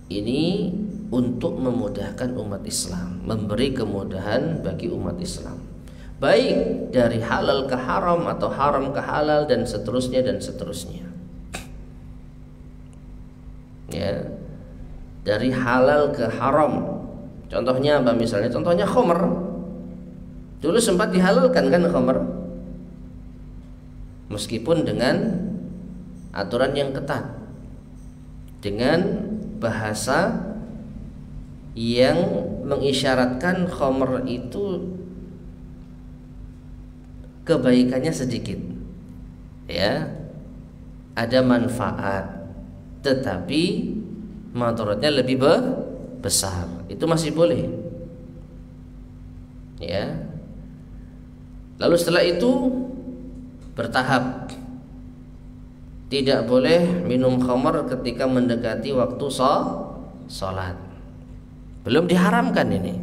ini untuk memudahkan umat Islam, memberi kemudahan bagi umat Islam, baik dari halal ke haram atau haram ke halal dan seterusnya dan seterusnya. Ya, dari halal ke haram. Contohnya apa misalnya? Contohnya khamr. Dulu sempat dihalalkan kan khamr, meskipun dengan aturan yang ketat, dengan bahasa yang mengisyaratkan khamr itu kebaikannya sedikit, ya, ada manfaat, tetapi madaratnya lebih besar. Itu masih boleh, ya. Lalu setelah itu bertahap, tidak boleh minum khamr ketika mendekati waktu sholat. Belum diharamkan ini.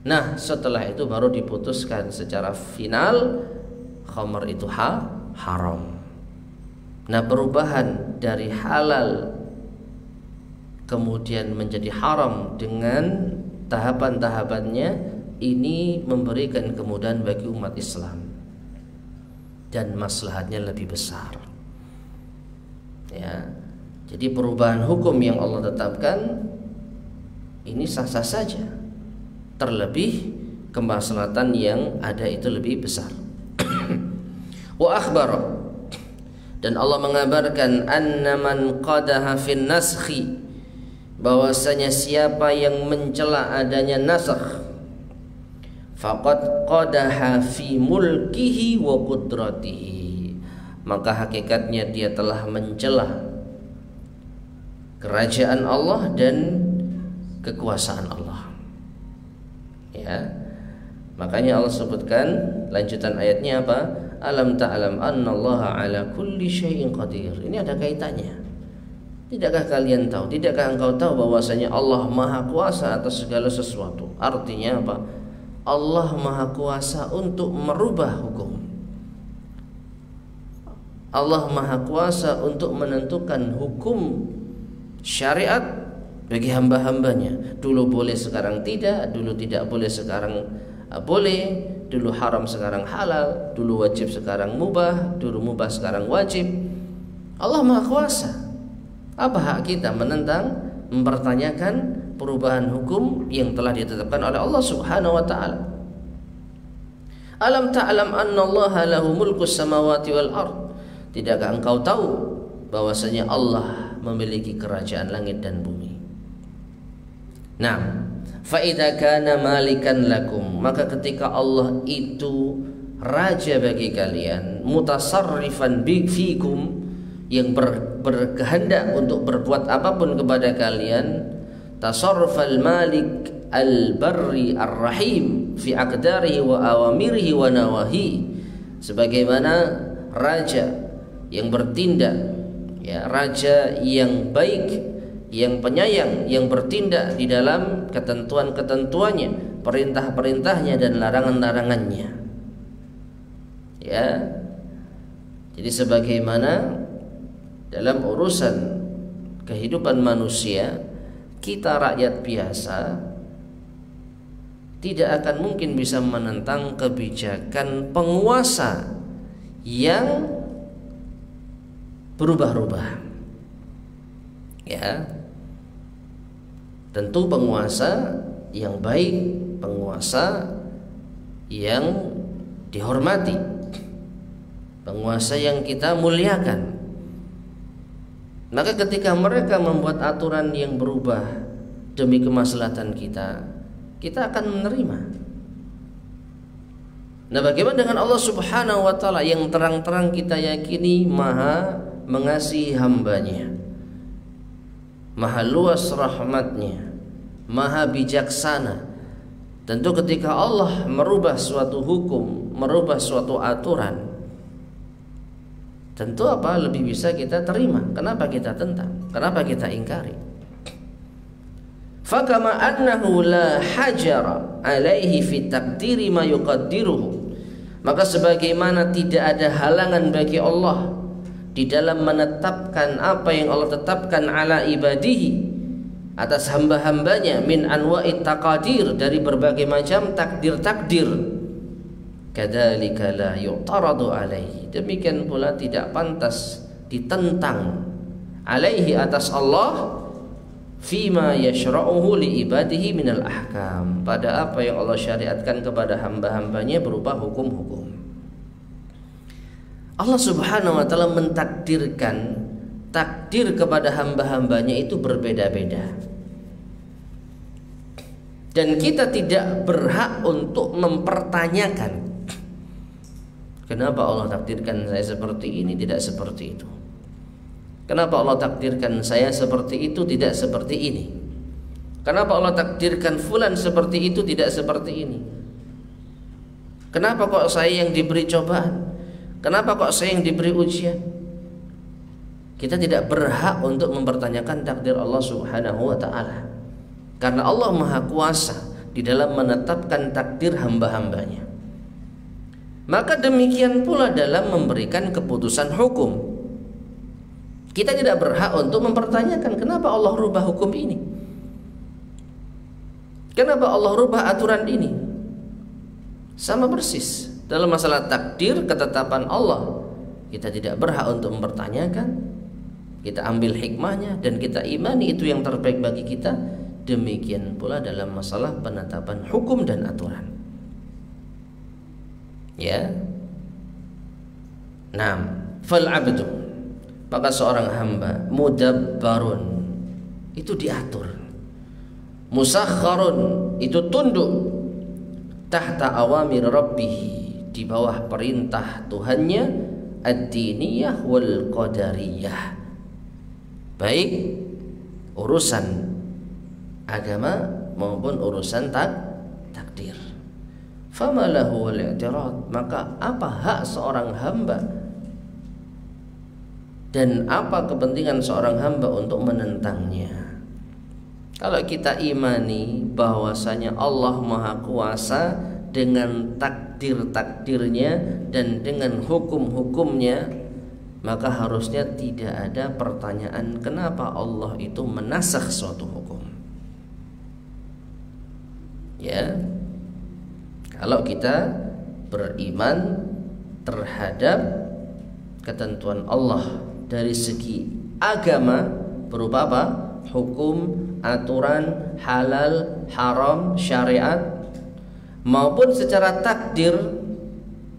Nah, setelah itu baru diputuskan secara final khamr itu haram. Nah, perubahan dari halal kemudian menjadi haram dengan tahapan-tahapannya ini memberikan kemudahan bagi umat Islam dan maslahatnya lebih besar. Ya. Jadi perubahan hukum yang Allah tetapkan ini sah-sah saja. Terlebih kemaslahatan yang ada itu lebih besar. Wa akhbara, dan Allah mengabarkan anna man qadaha fin naskhi, bahwasanya siapa yang mencela adanya nasakh, faqad qadaha fi mulkihi wa qudratihi, maka hakikatnya dia telah mencela kerajaan Allah dan kekuasaan Allah. Ya, makanya Allah sebutkan lanjutan ayatnya apa? alam ta'lam annallaha ala kulli syai'in qadir. Ini ada kaitannya. Tidakkah kalian tahu, tidakkah engkau tahu bahwasanya Allah Maha Kuasa atas segala sesuatu? Artinya apa? Allah Maha Kuasa untuk merubah hukum. Allah Maha Kuasa untuk menentukan hukum syariat bagi hamba-hambanya. Dulu boleh, sekarang tidak. Dulu tidak boleh, sekarang boleh. Dulu haram, sekarang halal. Dulu wajib, sekarang mubah. Dulu mubah, sekarang wajib. Allah Maha Kuasa. Apa hak kita menentang, mempertanyakan perubahan hukum yang telah ditetapkan oleh Allah Subhanahu wa taala? Alam ta'lam annallaha lahu mulkus samawati wal ard. Tidakkah engkau tahu bahwasanya Allah memiliki kerajaan langit dan bumi? Nah, fa idza kana malikan lakum, maka ketika Allah itu raja bagi kalian, mutasarrifan fikum, yang berkehendak untuk berbuat apapun kepada kalian, tasarrufal malik al-barri ar-rahim fi aqdarihi wa awamirihi wa nawahi, sebagaimana raja yang bertindak, ya, raja yang baik, yang penyayang, yang bertindak di dalam ketentuan-ketentuannya, perintah-perintahnya dan larangan-larangannya. Ya. Jadi sebagaimana dalam urusan kehidupan manusia, kita rakyat biasa tidak akan mungkin bisa menentang kebijakan penguasa yang berubah-ubah. Ya. Tentu penguasa yang baik, penguasa yang dihormati, penguasa yang kita muliakan. Maka ketika mereka membuat aturan yang berubah demi kemaslahatan kita, kita akan menerima. Nah, bagaimana dengan Allah Subhanahu wa taala yang terang-terang kita yakini Maha mengasihi hambanya, Maha luas rahmatnya, Maha bijaksana. Tentu ketika Allah merubah suatu hukum, merubah suatu aturan, tentu apa lebih bisa kita terima. Kenapa kita tentang? Kenapa kita ingkari? Fakama annahu la hajara alaihi fi taqdiri ma yuqaddiruhu, maka sebagaimana tidak ada halangan bagi Allah di dalam menetapkan apa yang Allah tetapkan ala ibadihi, atas hamba-hambanya, min anwa'it taqadir, dari berbagai macam takdir-takdir, kadzalika la yu'taradu alaihi, demikian pula tidak pantas ditentang alaihi, atas Allah, fima yashra'uhu li ibadihi minal ahkam, pada apa yang Allah syariatkan kepada hamba-hambanya berupa hukum-hukum. Allah Subhanahu wa taala mentakdirkan takdir kepada hamba-hambanya itu berbeda-beda, dan kita tidak berhak untuk mempertanyakan kenapa Allah takdirkan saya seperti ini, tidak seperti itu. Kenapa Allah takdirkan saya seperti itu, tidak seperti ini. Kenapa Allah takdirkan fulan seperti itu, tidak seperti ini. Kenapa kok saya yang diberi cobaan? Kenapa kok saya yang diberi ujian? Kita tidak berhak untuk mempertanyakan takdir Allah Subhanahu wa ta'ala, karena Allah Maha Kuasa di dalam menetapkan takdir hamba-hambanya. Maka demikian pula dalam memberikan keputusan hukum, kita tidak berhak untuk mempertanyakan kenapa Allah rubah hukum ini, kenapa Allah rubah aturan ini. Sama persis dalam masalah takdir, ketetapan Allah, kita tidak berhak untuk mempertanyakan. Kita ambil hikmahnya dan kita imani itu yang terbaik bagi kita. Demikian pula dalam masalah penetapan hukum dan aturan. Ya. 6. Fal abdu, maka seorang hamba, mudabbarun, itu diatur, musakharun, itu tunduk, tahta awamir rabbih, di bawah perintah Tuhannya, ad-diniyah wal qadariyah, baik urusan agama maupun urusan takdir. famalahu wal i'tirad, maka apa hak seorang hamba dan apa kepentingan seorang hamba untuk menentangnya? Kalau kita imani bahwasanya Allah Maha Kuasa dengan takdir-takdirnya dan dengan hukum-hukumnya, maka harusnya tidak ada pertanyaan kenapa Allah itu menasakh suatu hukum. Ya, kalau kita beriman terhadap ketentuan Allah dari segi agama berupa apa? Hukum, aturan, halal, haram, syariat, maupun secara takdir,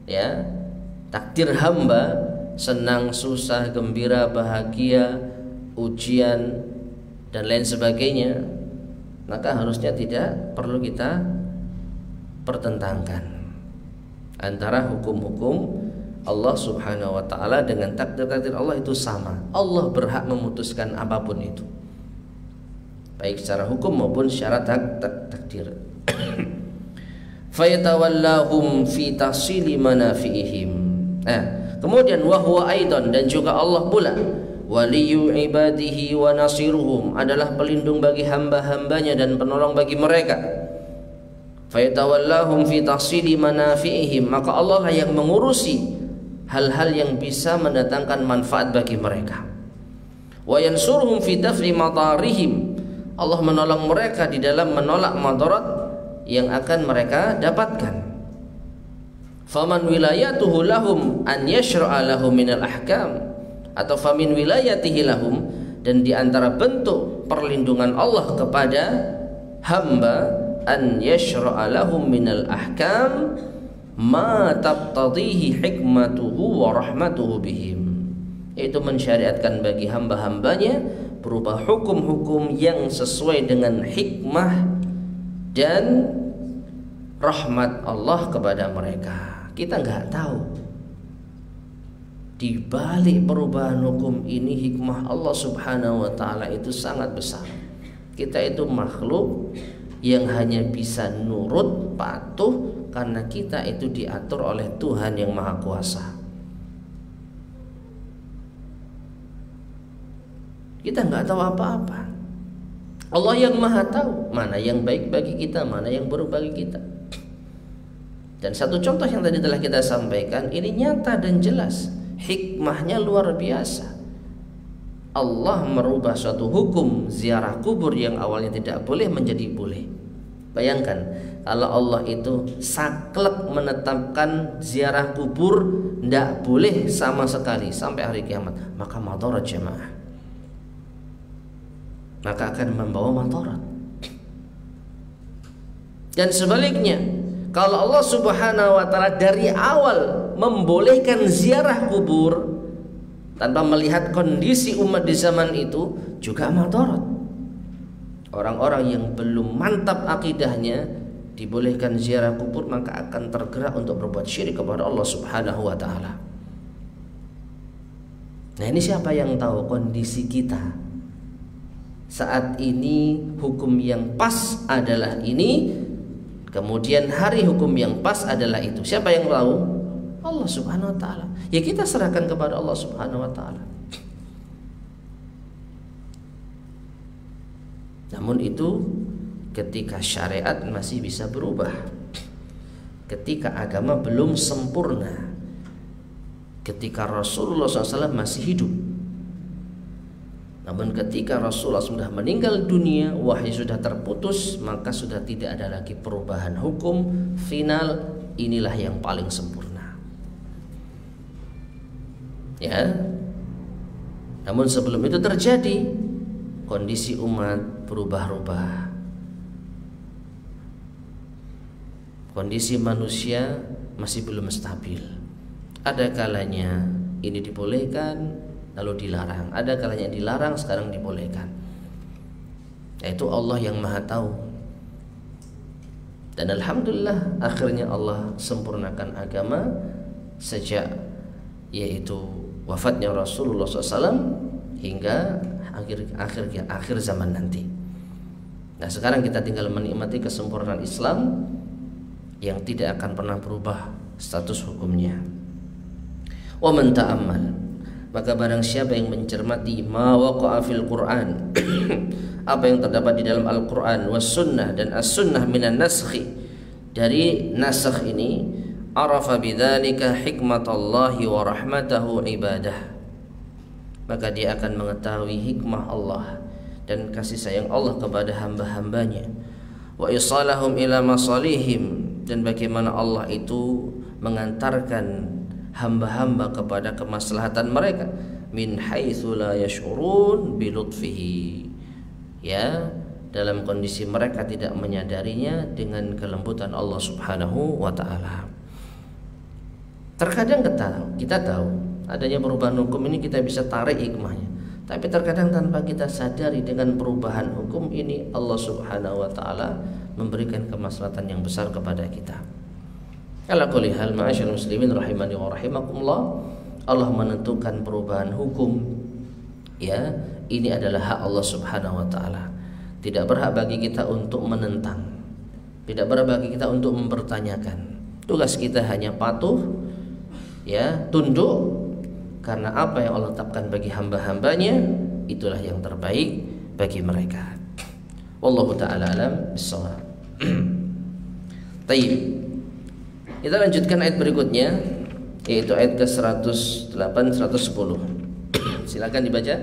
ya, takdir hamba, senang, susah, gembira, bahagia, ujian dan lain sebagainya, maka harusnya tidak perlu kita pertentangkan antara hukum-hukum Allah Subhanahu wa ta'ala dengan takdir-takdir Allah itu sama. Allah berhak memutuskan apapun itu, baik secara hukum maupun secara takdir. Fayatawallahum fi tahsili manafi'ihim. Kemudian wahwa aidan, dan juga Allah pula waliyu ibadihi wa nasiruhum, adalah pelindung bagi hamba-hambanya dan penolong bagi mereka. Fayatawallahum fi tahsili manafi'ihim, maka Allah lah yang mengurusi hal-hal yang bisa mendatangkan manfaat bagi mereka. Wa yansuruhum fi daf'i madarihim, Allah menolong mereka di dalam menolak madarat yang akan mereka dapatkan. Faman wilayatuhu lahum an yashra'a lahum minal ahkam, atau famin wilayatihi lahum, dan di antara bentuk perlindungan Allah kepada hamba, an yashra'a lahum minal ahkam ma taqtadihi hikmatuhu wa rahmatuhu bihim, yaitu mensyariatkan bagi hamba-hambanya berupa hukum-hukum yang sesuai dengan hikmah dan rahmat Allah kepada mereka. Kita nggak tahu di balik perubahan hukum ini hikmah Allah Subhanahu wa ta'ala itu sangat besar. Kita itu makhluk yang hanya bisa nurut, patuh, karena kita itu diatur oleh Tuhan yang Maha Kuasa. Kita nggak tahu apa-apa. Allah yang Maha tahu mana yang baik bagi kita, mana yang buruk bagi kita. Dan satu contoh yang tadi telah kita sampaikan, ini nyata dan jelas, hikmahnya luar biasa. Allah merubah suatu hukum ziarah kubur yang awalnya tidak boleh menjadi boleh. Bayangkan kalau Allah itu saklek menetapkan ziarah kubur tidak boleh sama sekali sampai hari kiamat, maka madarat jemaah, maka akan membawa madarat. Dan sebaliknya, kalau Allah Subhanahu wa ta'ala dari awal membolehkan ziarah kubur tanpa melihat kondisi umat di zaman itu, juga madarat. Orang-orang yang belum mantap akidahnya dibolehkan ziarah kubur, maka akan tergerak untuk berbuat syirik kepada Allah Subhanahu wa ta'ala. Nah, ini siapa yang tahu kondisi kita saat ini? Hukum yang pas adalah ini, kemudian hari hukum yang pas adalah itu. Siapa yang tahu? Allah Subhanahu wa ta'ala. Ya, kita serahkan kepada Allah Subhanahu wa ta'ala. Namun itu ketika syariat masih bisa berubah, ketika agama belum sempurna, ketika Rasulullah SAW masih hidup. Namun ketika Rasulullah sudah meninggal dunia, wahyu sudah terputus, maka sudah tidak ada lagi perubahan hukum final. Inilah yang paling sempurna, ya. Namun sebelum itu terjadi, kondisi umat berubah-ubah, kondisi manusia masih belum stabil. Ada kalanya ini dibolehkan lalu dilarang, ada kalanya dilarang sekarang dibolehkan. Yaitu Allah yang Maha tahu. Dan alhamdulillah akhirnya Allah sempurnakan agama sejak yaitu wafatnya Rasulullah SAW hingga akhir zaman nanti. Nah, sekarang kita tinggal menikmati kesempurnaan Islam yang tidak akan pernah berubah status hukumnya. Wa man ta'ammal, maka barang siapa yang mencermati ma waqa'a fil Qur'an apa yang terdapat di dalam Al-Qur'an was sunnah dan as-sunnah minan naskhi, dari nasakh ini, arafa bidzalika hikmatallahi wa rahmatahu ibadah, maka dia akan mengetahui hikmah Allah dan kasih sayang Allah kepada hamba-hambanya, wa isalahum ila masalihim, dan bagaimana Allah itu mengantarkan hamba-hamba kepada kemaslahatan mereka, min haitsu la yash'urun bi lutfihi, ya, dalam kondisi mereka tidak menyadarinya dengan kelembutan Allah Subhanahu wa taala. Terkadang kita tahu adanya perubahan hukum ini, kita bisa tarik hikmahnya, tapi terkadang tanpa kita sadari dengan perubahan hukum ini Allah Subhanahu wa taala memberikan kemaslahatan yang besar kepada kita. Ala kulli hal, ma'asyiral muslimin rahimani wa rahimakumullah, Allah menentukan perubahan hukum, ya, ini adalah hak Allah Subhanahu wa taala. Tidak berhak bagi kita untuk menentang, tidak berhak bagi kita untuk mempertanyakan. Tugas kita hanya patuh, ya, tunduk, karena apa yang Allah tetapkan bagi hamba-hambanya itulah yang terbaik bagi mereka. Wallahu ta'ala alam bissawab. Taib. Kita lanjutkan ayat berikutnya, yaitu ayat ke-108 110. Silakan dibaca.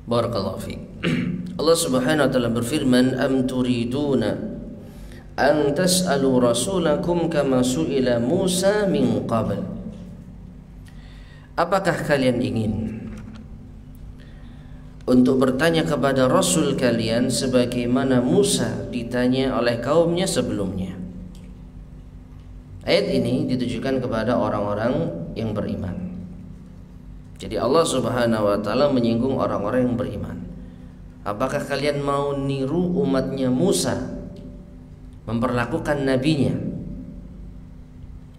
Barakallahu fiik. Allah Subhanahu wa taala berfirman, am turiduna an tas'alu rasulakum kama su'ila Musa min qabl. Apakah kalian ingin untuk bertanya kepada Rasul kalian sebagaimana Musa ditanya oleh kaumnya sebelumnya? Ayat ini ditujukan kepada orang-orang yang beriman. Jadi Allah Subhanahu wa taala menyinggung orang-orang yang beriman. Apakah kalian mau niru umatnya Musa memperlakukan nabinya,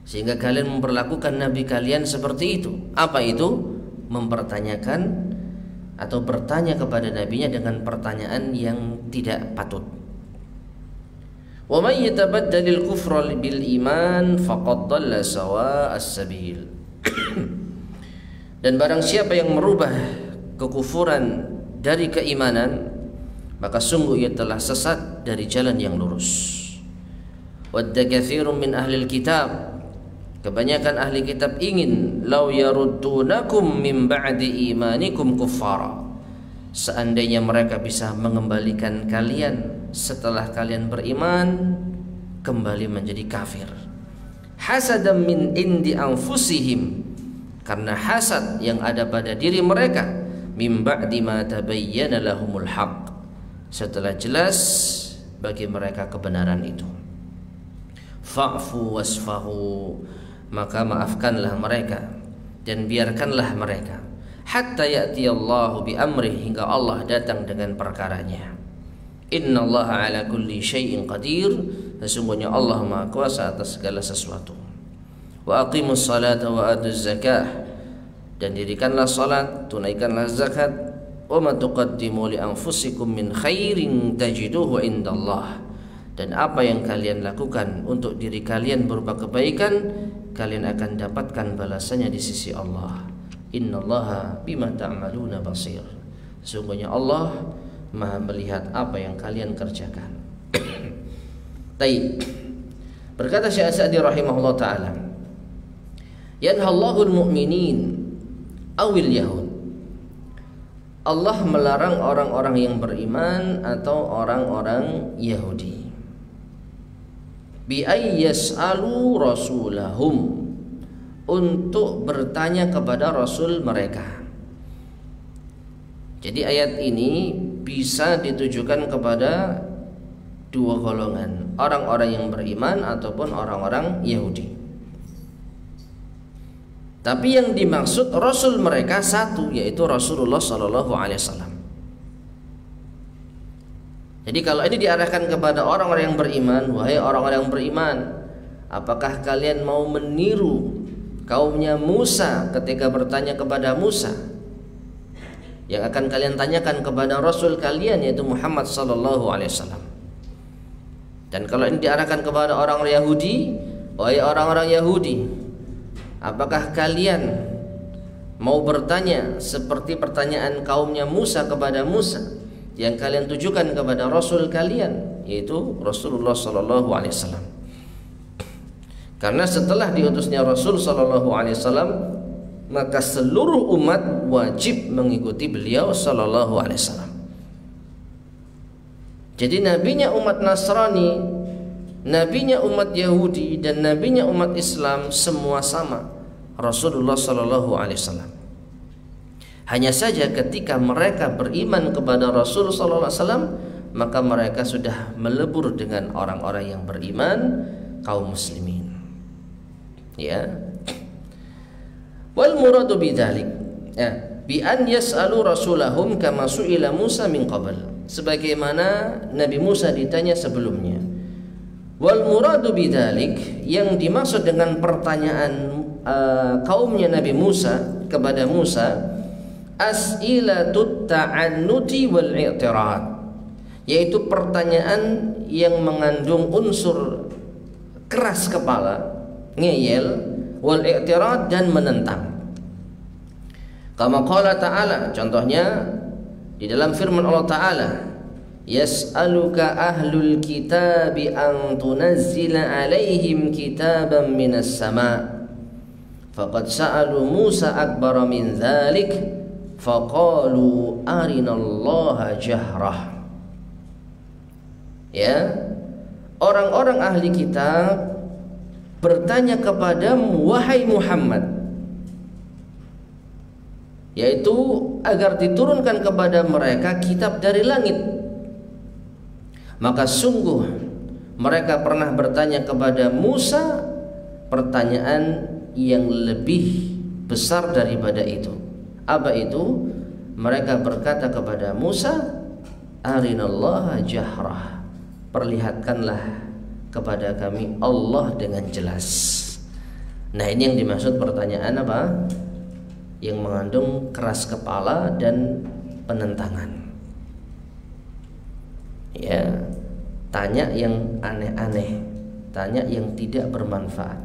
sehingga kalian memperlakukan nabi kalian seperti itu? Apa itu? Mempertanyakan atau bertanya kepada nabinya dengan pertanyaan yang tidak patut. Wa may yatabaddalil kufra bil iman faqad dhalla sawa'as sabil. Dan barang siapa yang merubah kekufuran dari keimanan, maka sungguh ia telah sesat dari jalan yang lurus. Wadda katsirun min ahlil kitab, kebanyakan ahli kitab ingin law yaruddunakum min ba'di imanikum kuffara, seandainya mereka bisa mengembalikan kalian setelah kalian beriman kembali menjadi kafir. Hasadan min indi anfusihim, karena hasad yang ada pada diri mereka, min ba'di ma tabayyana lahumul haqq, setelah jelas bagi mereka kebenaran itu. Fa'fu wasfahu, maka maafkanlah mereka dan biarkanlah mereka, hatta ya'tiyallahu bi amrih, hingga Allah datang dengan perkaranya. Innallaha ala kulli syai'in qadir, sesungguhnya Allah Maha Kuasa atas segala sesuatu. Wa aqimus salata wa atuz zakah, dan dirikanlah salat, tunaikanlah zakat. Wa ma tuqaddimu li anfusikum min khairin tajiduhu indallah, dan apa yang kalian lakukan untuk diri kalian berupa kebaikan, kalian akan dapatkan balasannya di sisi Allah. Innallaha bima ta'maluna basir, sesungguhnya Allah Maha melihat apa yang kalian kerjakan. Taib. Berkata Syekh Sa'di rahimahullah ta'ala, yanhallahu al-mu'minin awil yahud, Allah melarang orang-orang yang beriman atau orang-orang Yahudi, bi ay yas'alu rasulahum, untuk bertanya kepada rasul mereka. Jadi ayat ini bisa ditujukan kepada dua golongan, orang-orang yang beriman ataupun orang-orang Yahudi. Tapi yang dimaksud rasul mereka satu, yaitu Rasulullah Sallallahu Alaihi Wasallam. Jadi kalau ini diarahkan kepada orang-orang yang beriman, wahai orang-orang yang beriman, apakah kalian mau meniru kaumnya Musa ketika bertanya kepada Musa? Yang akan kalian tanyakan kepada Rasul kalian, yaitu Muhammad Sallallahu Alaihi Wasallam. Dan kalau ini diarahkan kepada orang-orang Yahudi, wahai orang-orang Yahudi, apakah kalian mau bertanya seperti pertanyaan kaumnya Musa kepada Musa, yang kalian tujukan kepada Rasul kalian, yaitu Rasulullah Sallallahu Alaihi Wasallam. Karena setelah diutusnya Rasul Sallallahu Alaihi Wasallam, maka seluruh umat wajib mengikuti beliau Sallallahu Alaihi Wasallam. Jadi nabinya umat Nasrani, nabinya umat Yahudi, dan nabinya umat Islam semua sama, Rasulullah Sallallahu Alaihi Wasallam. Hanya saja ketika mereka beriman kepada Rasul Sallallahu Alaihi Wasallam, maka mereka sudah melebur dengan orang-orang yang beriman, kaum muslimin. Ya. Wal muradu bidzalik, ya, bi an yas'alu rasulahum kama su'ila Musa min qabl, sebagaimana Nabi Musa ditanya sebelumnya. Wal muradu bidzalik, yang dimaksud dengan pertanyaan kaumnya Nabi Musa kepada Musa, as'ilatut ta'annuti wal i'tirad, yaitu pertanyaan yang mengandung unsur keras kepala, ngeyel, wal i'tirad, dan menentang. Kama qala ta'ala, contohnya di dalam firman Allah Ta'ala, yas'aluka ahlul kitabi an tunazzila alaihim kitaban minas sama' faqad sa'alu Musa akbara min dzalik faqalu arinallaha jahrah. Ya, orang-orang ahli kitab bertanya kepadamu, wahai Muhammad, yaitu agar diturunkan kepada mereka kitab dari langit. Maka sungguh mereka pernah bertanya kepada Musa pertanyaan yang lebih besar daripada itu. Apa itu? Mereka berkata kepada Musa, arinallaha jahrah, perlihatkanlah kepada kami Allah dengan jelas. Nah, ini yang dimaksud pertanyaan apa? Yang mengandung keras kepala dan penentangan. Ya, tanya yang aneh-aneh, tanya yang tidak bermanfaat.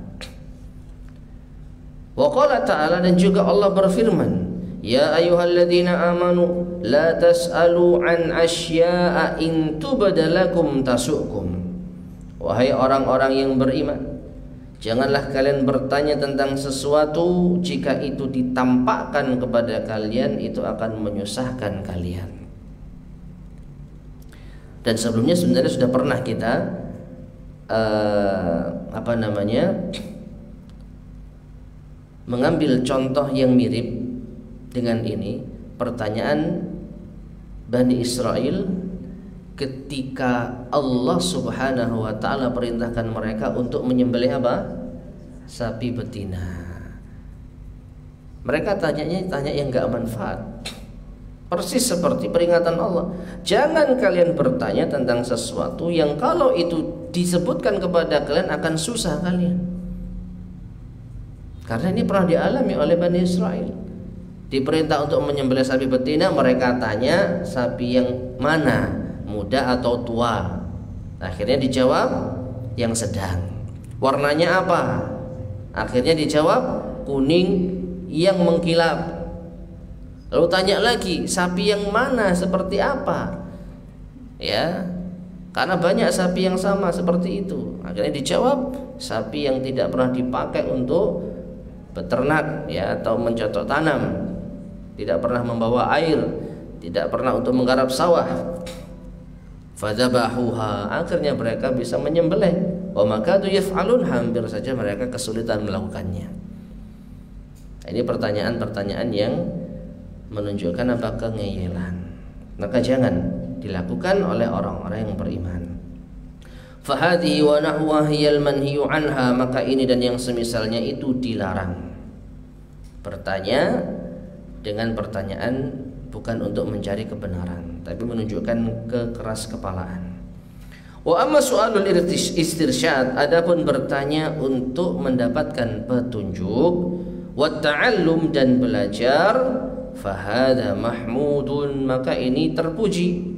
Wa qala ta'ala, dan juga Allah berfirman, ya ayyuhalladzina amanu la tas'alu an asya'a in tubda lakum tasu'kum. Wahai orang-orang yang beriman, janganlah kalian bertanya tentang sesuatu jika itu ditampakkan kepada kalian itu akan menyusahkan kalian. Dan sebelumnya sebenarnya sudah pernah kita mengambil contoh yang mirip dengan ini, pertanyaan Bani Israel ketika Allah Subhanahu wa taala perintahkan mereka untuk menyembelih apa? Sapi betina. Mereka tanya yang enggak manfaat. Persis seperti peringatan Allah. Jangan kalian bertanya tentang sesuatu yang kalau itu disebutkan kepada kalian akan susah kalian. Karena ini pernah dialami oleh Bani Israel. Diperintah untuk menyembelih sapi betina, mereka tanya sapi yang mana, muda atau tua. Akhirnya dijawab yang sedang. Warnanya apa? Akhirnya dijawab kuning yang mengkilap. Lalu tanya lagi, sapi yang mana, seperti apa? Ya, karena banyak sapi yang sama seperti itu. Akhirnya dijawab sapi yang tidak pernah dipakai untuk beternak, ya, atau mencocok tanam, tidak pernah membawa air, tidak pernah untuk menggarap sawah. Fadzabahuha, akhirnya mereka bisa menyembelih. Wa makadu yaf'alun, hampir saja mereka kesulitan melakukannya. Ini pertanyaan-pertanyaan yang menunjukkan apa? Kengeyelan. Maka jangan dilakukan oleh orang-orang yang beriman. Fahadhi wa nahwa hiyal manhiyu anha, maka ini dan yang semisalnya itu dilarang. Bertanya dengan pertanyaan bukan untuk mencari kebenaran, tapi menunjukkan kekeras kepalaan. Wa amma su'alul istirsyad, adapun bertanya untuk mendapatkan petunjuk, wa ta'allum dan belajar, fahada mahmudun, maka ini terpuji.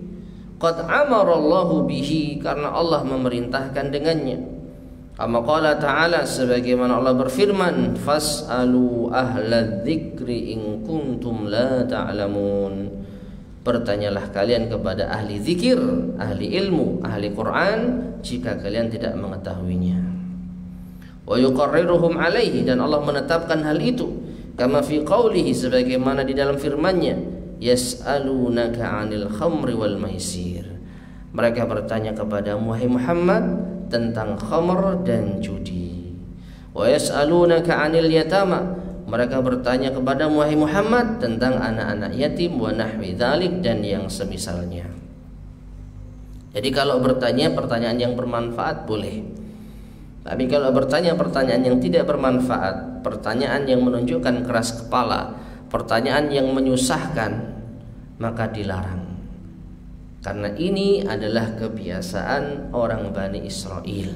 Qad amarallahu bihi, karena Allah memerintahkan dengannya. Kama qala ta'ala, sebagaimana Allah berfirman, fas'alu ahla dzikri in kuntum la ta'lamun. Bertanyalah kalian kepada ahli zikir, ahli ilmu, ahli Quran jika kalian tidak mengetahuinya. Wa yuqarriruhum alaihi, dan Allah menetapkan hal itu. Kama fi qawlihi, sebagaimana di dalam firman-Nya, yas'alunaka 'anil khamri wal maisir. Mereka bertanya kepadamu wahai Muhammad tentang khamr dan judi. Wa yas'alunaka 'anil yatama, mereka bertanya kepadamu wahai Muhammad tentang anak-anak yatim, wa nahwi dzalik, dan yang semisalnya. Jadi kalau bertanya pertanyaan yang bermanfaat boleh. Tapi kalau bertanya pertanyaan yang tidak bermanfaat, pertanyaan yang menunjukkan keras kepala, pertanyaan yang menyusahkan, maka dilarang. Karena ini adalah kebiasaan orang Bani Israel.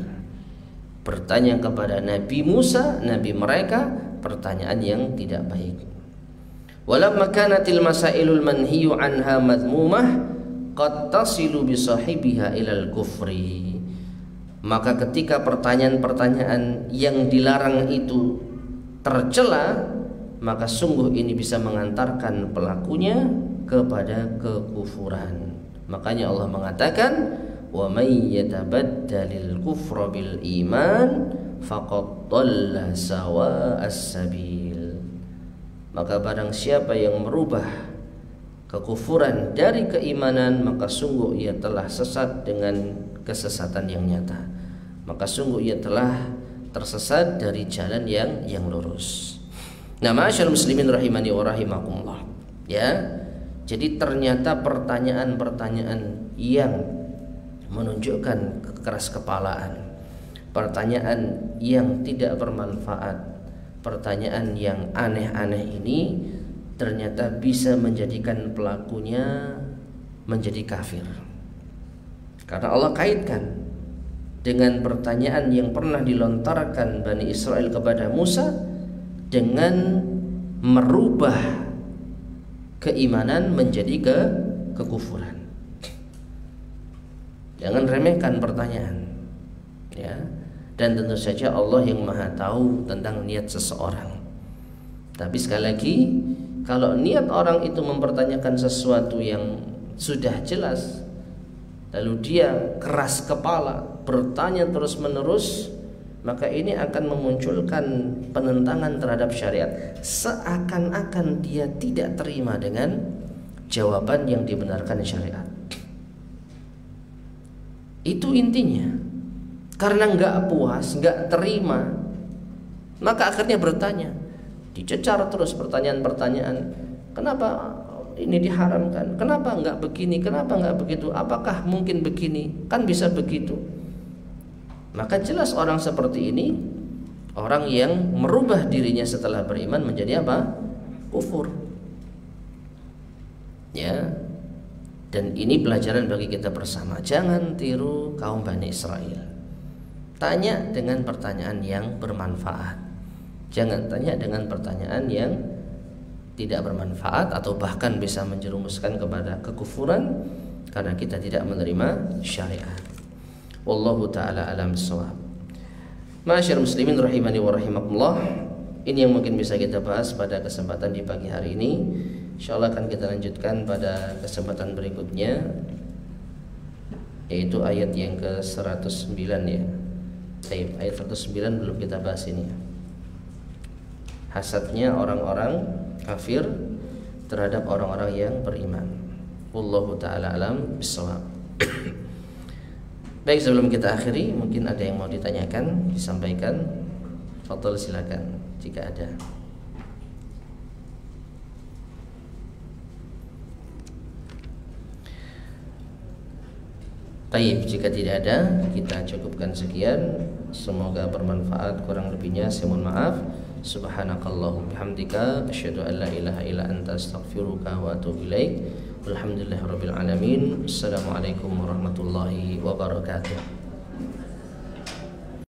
Bertanya kepada Nabi Musa, Nabi mereka, pertanyaan yang tidak baik. Walamma kanatil masailul manhiyu anha madmumah qad tasilu bi sahibiha ilal kufri. Maka ketika pertanyaan-pertanyaan yang dilarang itu tercela, maka sungguh ini bisa mengantarkan pelakunya kepada kekufuran. Makanya Allah mengatakan, wa may yatabaddalil kufra bil iman faqad dhalla sawa'as sabil. Maka barang siapa yang merubah kekufuran dari keimanan, maka sungguh ia telah sesat dengan kesesatan yang nyata. Maka sungguh ia telah tersesat dari jalan yang lurus. Nah, ma'asyarul muslimin rahimani wa rahimakumullah. Ya. Jadi ternyata pertanyaan-pertanyaan yang menunjukkan kekeras kepalaan, pertanyaan yang tidak bermanfaat, pertanyaan yang aneh-aneh ini ternyata bisa menjadikan pelakunya menjadi kafir. Karena Allah kaitkan dengan pertanyaan yang pernah dilontarkan Bani Israel kepada Musa dengan merubah keimanan menjadi kekufuran. Jangan remehkan pertanyaan, ya. Dan tentu saja Allah yang Maha tahu tentang niat seseorang. Tapi sekali lagi, kalau niat orang itu mempertanyakan sesuatu yang sudah jelas, lalu dia keras kepala, bertanya terus-menerus, maka ini akan memunculkan penentangan terhadap syariat. Seakan-akan dia tidak terima dengan jawaban yang dibenarkan syariat. Itu intinya. Karena nggak puas, nggak terima, maka akhirnya bertanya, dicecar terus pertanyaan-pertanyaan. Kenapa ini diharamkan? Kenapa nggak begini? Kenapa nggak begitu? Apakah mungkin begini? Kan bisa begitu. Maka jelas orang seperti ini orang yang merubah dirinya setelah beriman menjadi apa? Kufur. Ya. Dan ini pelajaran bagi kita bersama. Jangan tiru kaum Bani Israel. Tanya dengan pertanyaan yang bermanfaat. Jangan tanya dengan pertanyaan yang tidak bermanfaat atau bahkan bisa menjerumuskan kepada kekufuran karena kita tidak menerima syariat. Wallahu taala alam bissawab. Ma'asyiral muslimin rahimani wa rahimakumullah. Ini yang mungkin bisa kita bahas pada kesempatan di pagi hari ini. Insyaallah akan kita lanjutkan pada kesempatan berikutnya, yaitu ayat yang ke-109 ya. Ayat 109 belum kita bahas ini. Hasadnya orang-orang kafir terhadap orang-orang yang beriman. Wallahu taala alam bissawab. Baik, sebelum kita akhiri, mungkin ada yang mau ditanyakan, disampaikan. Fadhil, silakan jika ada. Baik, jika tidak ada, kita cukupkan sekian. Semoga bermanfaat, kurang lebihnya saya mohon maaf. Subhanakallahumma bihamdika asyhadu an la ilaha illa anta astaghfiruka wa atubu ilaik. Walhamdulillahirabbil alamin. Assalamualaikum warahmatullahi wabarakatuh.